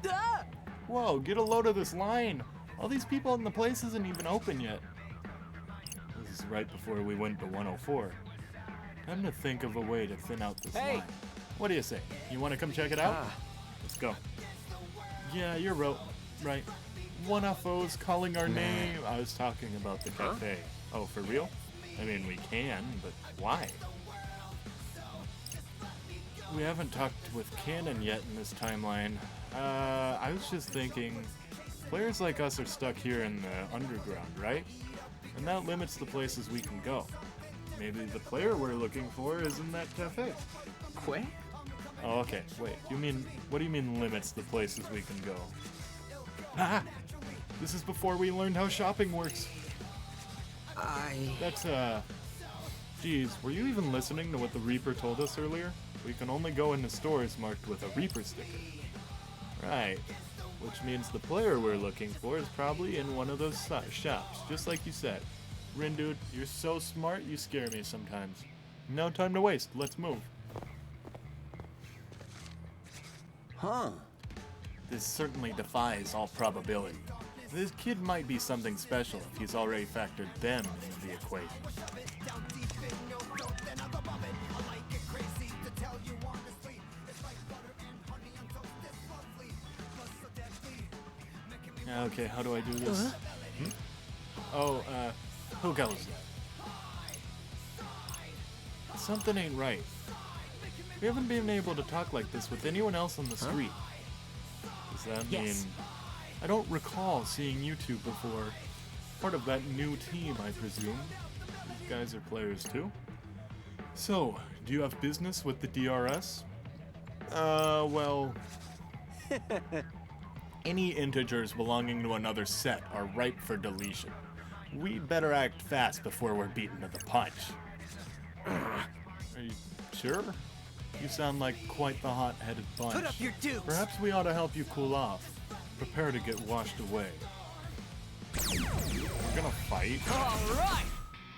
Ah! Whoa, get a load of this line! All these people in the place isn't even open yet. This is right before we went to 104. Time to think of a way to thin out this Hey! line. What do you say? You want to come check it out? Let's go. Yeah, you're right. 1FO's calling our name. I was talking about the cafe. Oh, for real? I mean, we can, but why? We haven't talked with Canon yet in this timeline. I was just thinking, players like us are stuck here in the underground, right? And that limits the places we can go. Maybe the player we're looking for is in that cafe. Quay? Oh, okay. Wait, what do you mean limits the places we can go? Ah! This is before we learned how shopping works. That's, geez, were you even listening to what the Reaper told us earlier? We can only go into stores marked with a Reaper sticker. Right. Which means the player we're looking for is probably in one of those shops, just like you said. Rindude, you're so smart, you scare me sometimes. No time to waste, let's move. Huh. This certainly defies all probability. This kid might be something special if he's already factored them into the equation. Okay, how do I do this? Oh, who goes? Something ain't right. We haven't been able to talk like this with anyone else on the street. Does that mean... I don't recall seeing you two before. Part of that new team, I presume. These guys are players too. So, do you have business with the DRS? Well... Any integers belonging to another set are ripe for deletion. We'd better act fast before we're beaten to the punch. Are you sure? You sound like quite the hot-headed bunch. Put up your dukes! Perhaps we ought to help you cool off. Prepare to get washed away. We're gonna fight? Alright!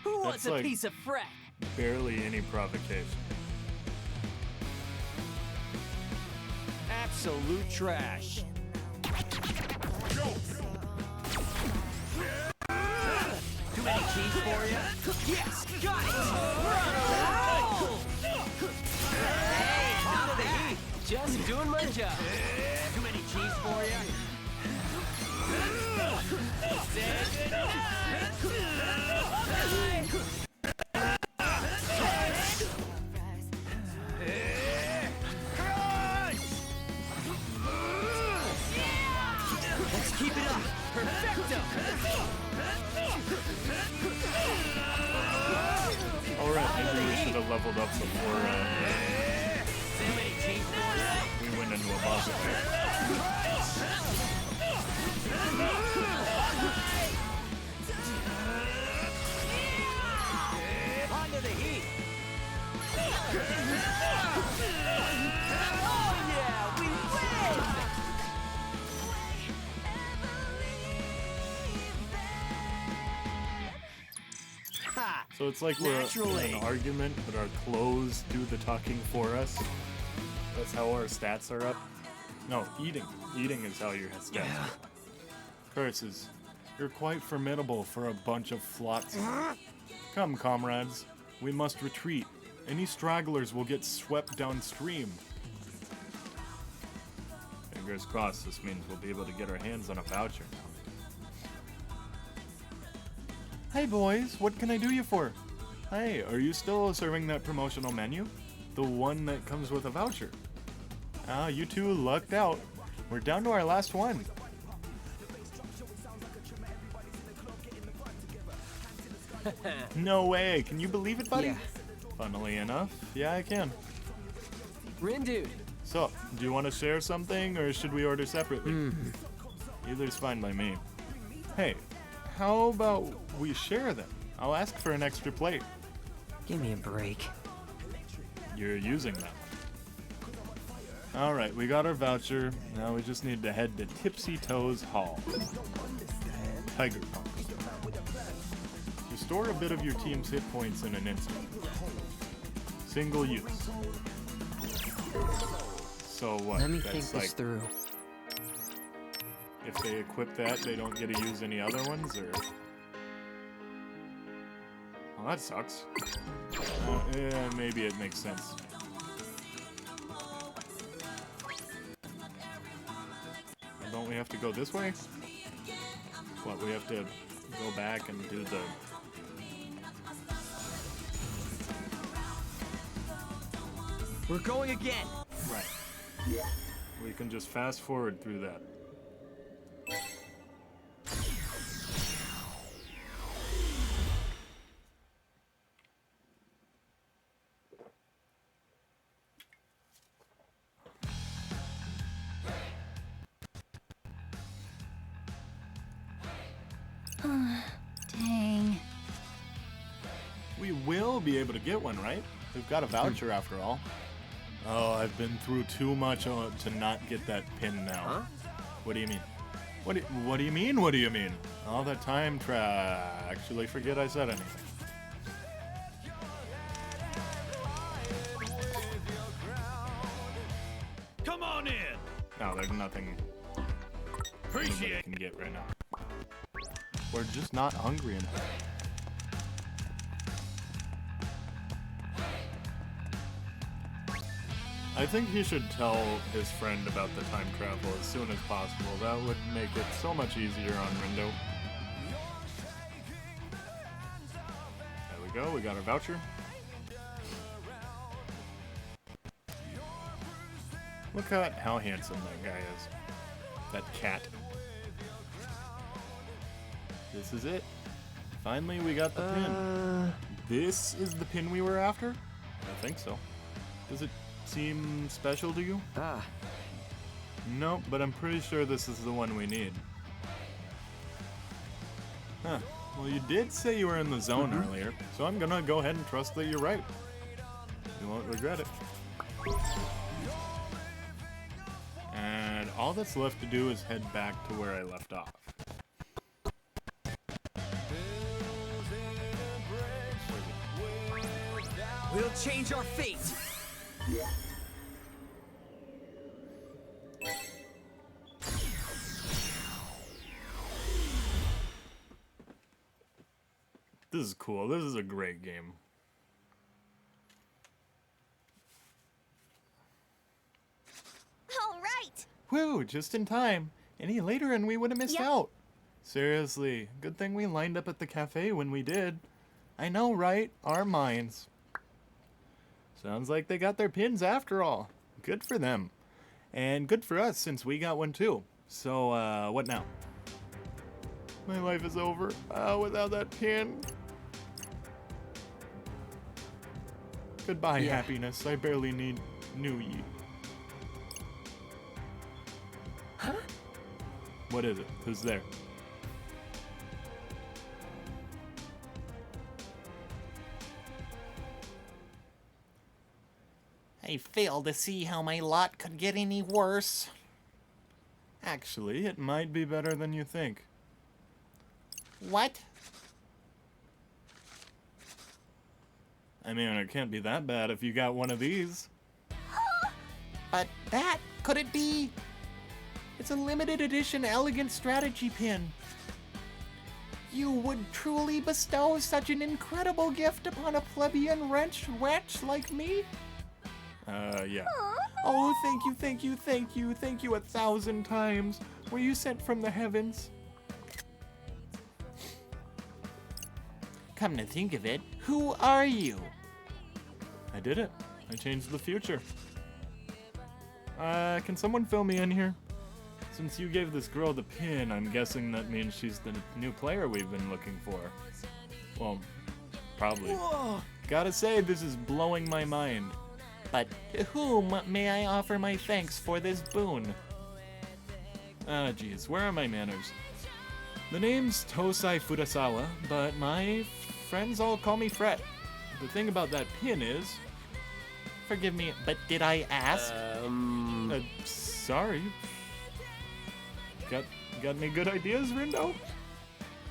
Who wants That's a like piece of Fred? barely any provocation. Absolute trash. Too many cheese for you? Yes! Got it! Hey, out of the heat! Just doing my job. Too many cheese for you? Let's keep it up! Perfecto! Alright, maybe we should have leveled up before Too many cheese for you? we went into a boss fight. Onto the heat! Oh yeah, we win! So it's like we're in an argument, but our clothes do the talking for us. That's how our stats are up. No, eating. Eating is how your stats are up. Curses. You're quite formidable for a bunch of flots. Come, comrades. We must retreat. Any stragglers will get swept downstream. Fingers crossed, this means we'll be able to get our hands on a voucher now. Hey boys, what can I do you for? Hey, are you still serving that promotional menu? The one that comes with a voucher? Ah, you two lucked out. We're down to our last one. No way, can you believe it, buddy? Yeah. Funnily enough, yeah, I can. Rin dude. So, do you want to share something, or should we order separately? Either's fine by me. Hey, how about we share them? I'll ask for an extra plate. Give me a break. You're using that. Alright, we got our voucher. Now we just need to head to Tipsy Toes Hall. Tiger Pump. Restore a bit of your team's hit points in an instant. Single use. So what? Let me That's think this through. If they equip that, they don't get to use any other ones, or... Well, that sucks. Yeah, maybe it makes sense. Don't we have to go this way? What, we have to go back and do the... We're going again. Right. We can just fast forward through that. Dang. We will be able to get one, right? We've got a voucher after all. Oh, I've been through too much to not get that pin now. Huh? What do you mean? What do you mean? What do you mean? All that time actually forget I said anything. Come on in. No, there's nothing anybody Appreciate can get right now. We're just not hungry enough. I think he should tell his friend about the time travel as soon as possible. That would make it so much easier on Rindo. There we go, we got our voucher. Look at how handsome that guy is. That cat. This is it. Finally, we got the pin. This is the pin we were after? I think so. Does it seem special to you? No, but I'm pretty sure this is the one we need. Huh. Well, you did say you were in the zone earlier, so I'm gonna go ahead and trust that you're right. You won't regret it. And all that's left to do is head back to where I left off. We'll change our fate. This is cool. This is a great game. All right. Whew, just in time. Any later and we would have missed out. Seriously, good thing we lined up at the cafe when we did. I know, right? Our minds. Sounds like they got their pins after all. Good for them. And good for us since we got one too. So, what now? My life is over without that pin. Goodbye, happiness. I barely knew ye. Huh? What is it? Who's there? I fail to see how my lot could get any worse. Actually, it might be better than you think. What? I mean, it can't be that bad if you got one of these. But that, could it be? It's a limited edition elegant strategy pin. You would truly bestow such an incredible gift upon a plebeian wretch like me? Yeah. Oh, thank you, thank you, thank you, thank you 1,000 times. Were you sent from the heavens? Come to think of it, who are you? I did it. I changed the future. Can someone fill me in here? Since you gave this girl the pin, I'm guessing that means she's the new player we've been looking for. Well, probably. Whoa. Gotta say, this is blowing my mind. But to whom may I offer my thanks for this boon? Ah, geez, where are my manners? The name's Tosai Fudasawa, but my friends all call me Fret. The thing about that pin is... Forgive me, but did I ask? Sorry. Got any good ideas, Rindo?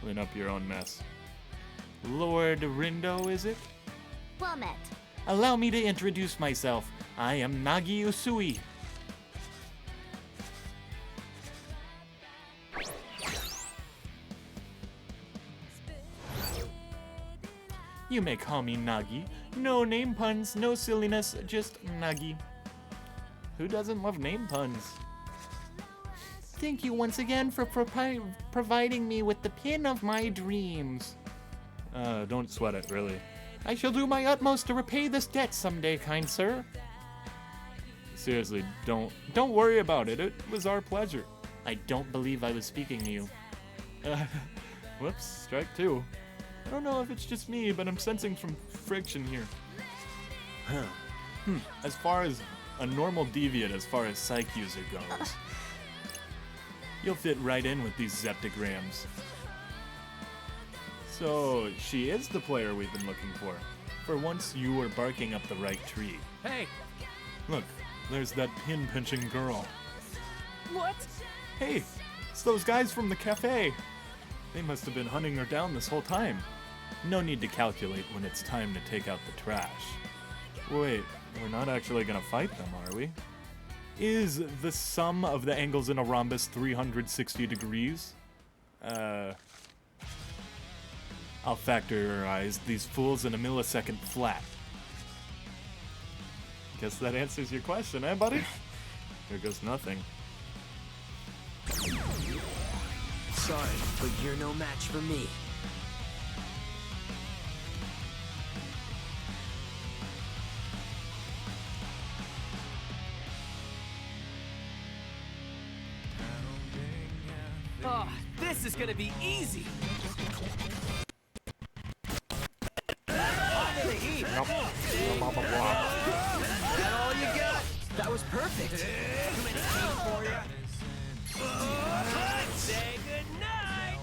Clean up your own mess. Lord Rindo, is it? Well met. Allow me to introduce myself. I am Nagi Usui. You may call me Nagi. No name puns, no silliness, just Nagi. Who doesn't love name puns? Thank you once again for providing me with the pin of my dreams. Don't sweat it, really. I shall do my utmost to repay this debt someday, kind sir. Seriously, don't worry about it. It was our pleasure. I don't believe I was speaking to you. Whoops, strike two. I don't know if it's just me, but I'm sensing some friction here. As far as a normal deviant, as far as psych user goes, you'll fit right in with these zeptograms. So, she is the player we've been looking for. For once, you were barking up the right tree. Hey! Look, there's that pin-pinching girl. What? Hey, it's those guys from the cafe. They must have been hunting her down this whole time. No need to calculate when it's time to take out the trash. Wait, we're not actually gonna fight them, are we? Is the sum of the angles in a rhombus 360 degrees? I'll factorize these fools in a millisecond flat. Guess that answers your question, eh, buddy? Here goes nothing. Sorry, but you're no match for me. Oh, this is gonna be easy! Onto the heat! Nope. Blah, blah, blah, blah. That all you got? That was perfect. Too many teams for ya? Say goodnight!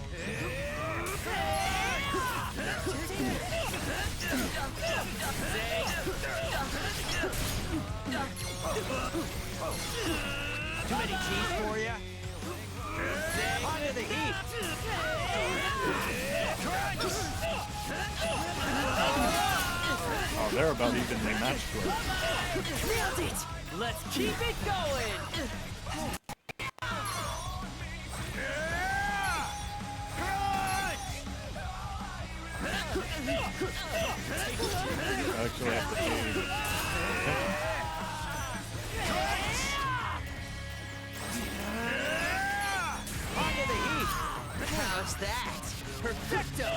Too many teams for ya? Onto the heat! Oh, they're about evenly matched for it. Nailed it! Let's keep it going! I actually have to pay. Onto the heat! How's that? Perfecto!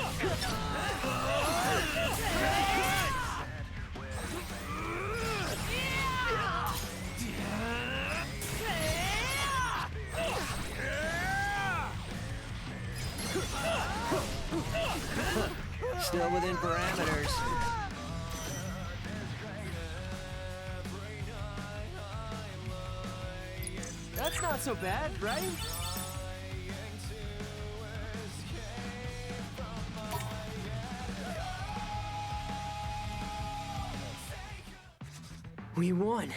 Still within parameters. That's not so bad, right? We won.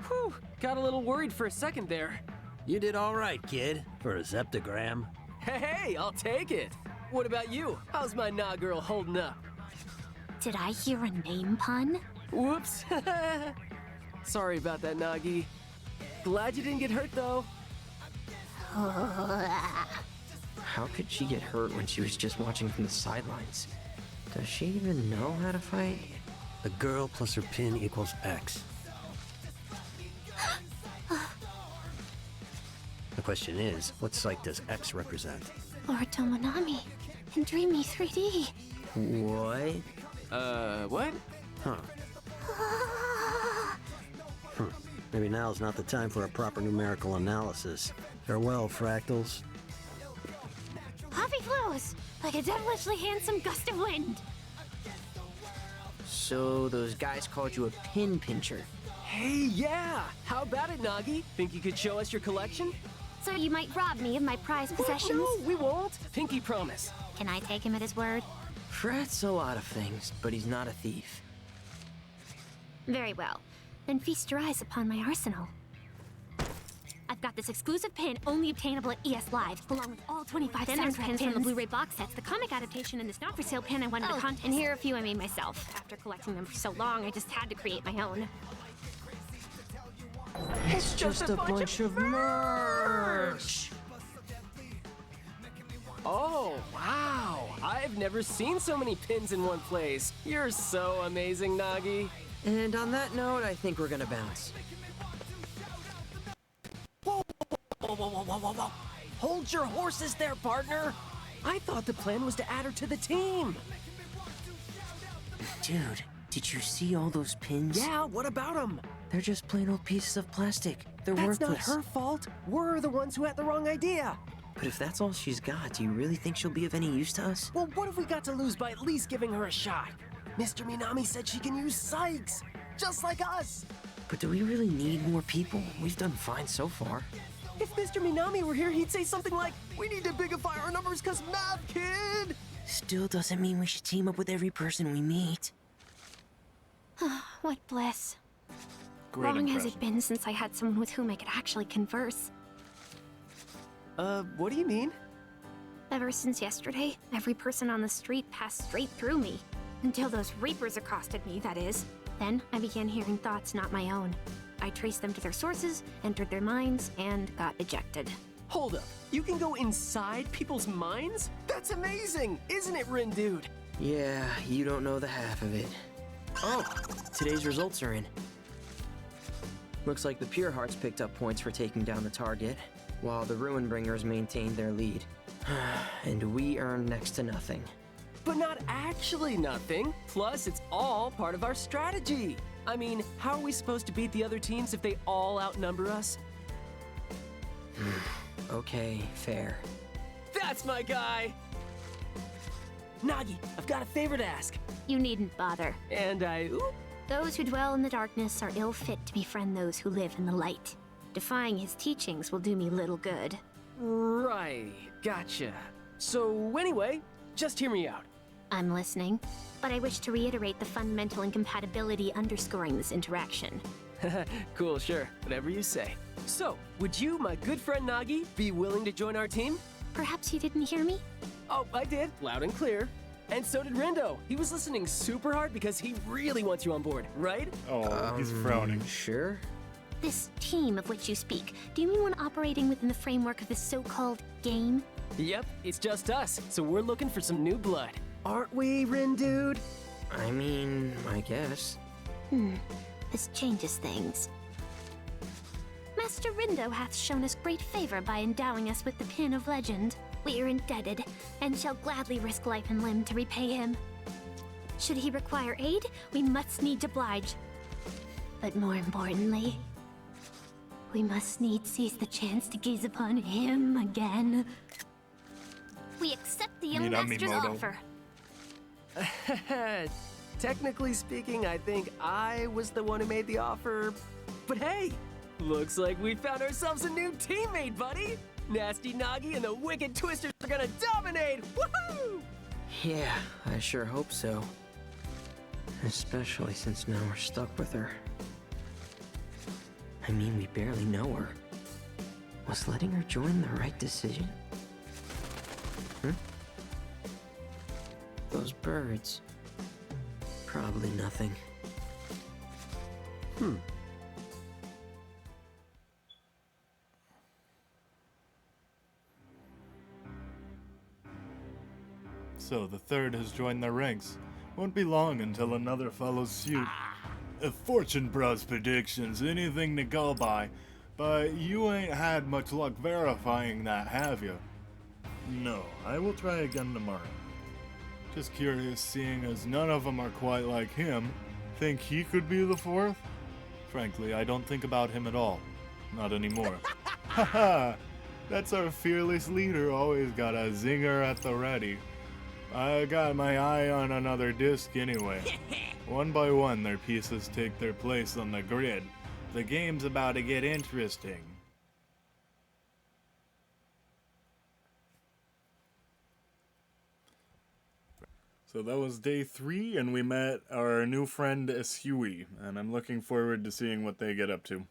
Whew, got a little worried for a second there. You did all right, kid, for a zeptogram. Hey, I'll take it. What about you? How's my nah girl holding up? Did I hear a name pun? Whoops. Sorry about that, Nagi. Glad you didn't get hurt, though. How could she get hurt when she was just watching from the sidelines? Does she even know how to fight? A girl plus her pin equals X. The question is, what site does X represent? Lord Tomonami in Dreamy 3D. What? What? Huh. Maybe now's not the time for a proper numerical analysis. Farewell, fractals. Poppy flows like a devilishly handsome gust of wind. So those guys called you a pin pincher. Hey, yeah! How about it, Nagi? Think you could show us your collection? So you might rob me of my prized possessions? No, we won't. Pinky promise. Can I take him at his word? Fred's a lot of things, but he's not a thief. Very well. Then feast your eyes upon my arsenal. I've got this exclusive pin only obtainable at ES Live, along with all 25 soundtrack pins from the Blu-ray box sets, the comic adaptation, and this not-for-sale pin I won in the contest. And here are a few I made myself. After collecting them for so long, I just had to create my own. It's just a bunch of merch! Oh, wow! I've never seen so many pins in one place. You're so amazing, Nagi. And on that note, I think we're gonna bounce. Whoa! Hold your horses there, partner! I thought the plan was to add her to the team! Dude, did you see all those pins? Yeah, what about them? They're just plain old pieces of plastic. They're That's worthless. not her fault. We're the ones who had the wrong idea. But if that's all she's got, do you really think she'll be of any use to us? Well, what have we got to lose by at least giving her a shot? Mr. Minami said she can use Sykes, just like us. But do we really need more people? We've done fine so far. If Mr. Minami were here, he'd say something like, "We need to bigify our numbers cause math, kid!" Still doesn't mean we should team up with every person we meet. What bliss. Great Long has impression. it been since I had someone with whom I could actually converse. What do you mean? Ever since yesterday, every person on the street passed straight through me. Until those reapers accosted me, that is. Then I began hearing thoughts not my own. I traced them to their sources, entered their minds, and got ejected. Hold up. You can go inside people's minds? That's amazing, isn't it, Rin Dude? Yeah, you don't know the half of it. Oh, today's results are in. Looks like the Pure Hearts picked up points for taking down the target, while the Ruin Bringers maintained their lead. And we earned next to nothing. But not actually nothing. Plus, it's all part of our strategy. I mean, how are we supposed to beat the other teams if they all outnumber us? Okay, fair. That's my guy! Nagi, I've got a favor to ask. You needn't bother. And Those who dwell in the darkness are ill fit to befriend those who live in the light. Defying his teachings will do me little good. Right, gotcha. So anyway, just hear me out. I'm listening, but I wish to reiterate the fundamental incompatibility underscoring this interaction. Cool, sure, whatever you say. So, would you, my good friend Nagi, be willing to join our team? Perhaps you didn't hear me? Oh, I did, loud and clear. And so did Rendo. He was listening super hard because he really wants you on board, right? Oh, he's frowning. Sure. This team of which you speak, do you mean one operating within the framework of this so-called game? Yep, it's just us, so we're looking for some new blood. Aren't we, Rin Dude? I mean, I guess. This changes things. Master Rindo hath shown us great favor by endowing us with the Pin of Legend. We are indebted, and shall gladly risk life and limb to repay him. Should he require aid, we must needs oblige. But more importantly, we must needs seize the chance to gaze upon him again. We accept the young master's offer. Technically speaking, I think I was the one who made the offer. But hey, looks like we found ourselves a new teammate, buddy! Nasty Nagi and the Wicked Twisters are gonna dominate! Woohoo! Yeah, I sure hope so. Especially since now we're stuck with her. I mean, we barely know her. Was letting her join the right decision? Those birds. Probably nothing. So the third has joined their ranks. Won't be long until another follows suit. If Fortune Bros predictions anything to go by, but you ain't had much luck verifying that, have you? No, I will try again tomorrow. Just curious, seeing as none of them are quite like him. Think he could be the fourth? Frankly, I don't think about him at all. Not anymore. Haha! That's our fearless leader, always got a zinger at the ready. I got my eye on another disc anyway. One by one, their pieces take their place on the grid. The game's about to get interesting. So that was day 3, and we met our new friend Huey, and I'm looking forward to seeing what they get up to.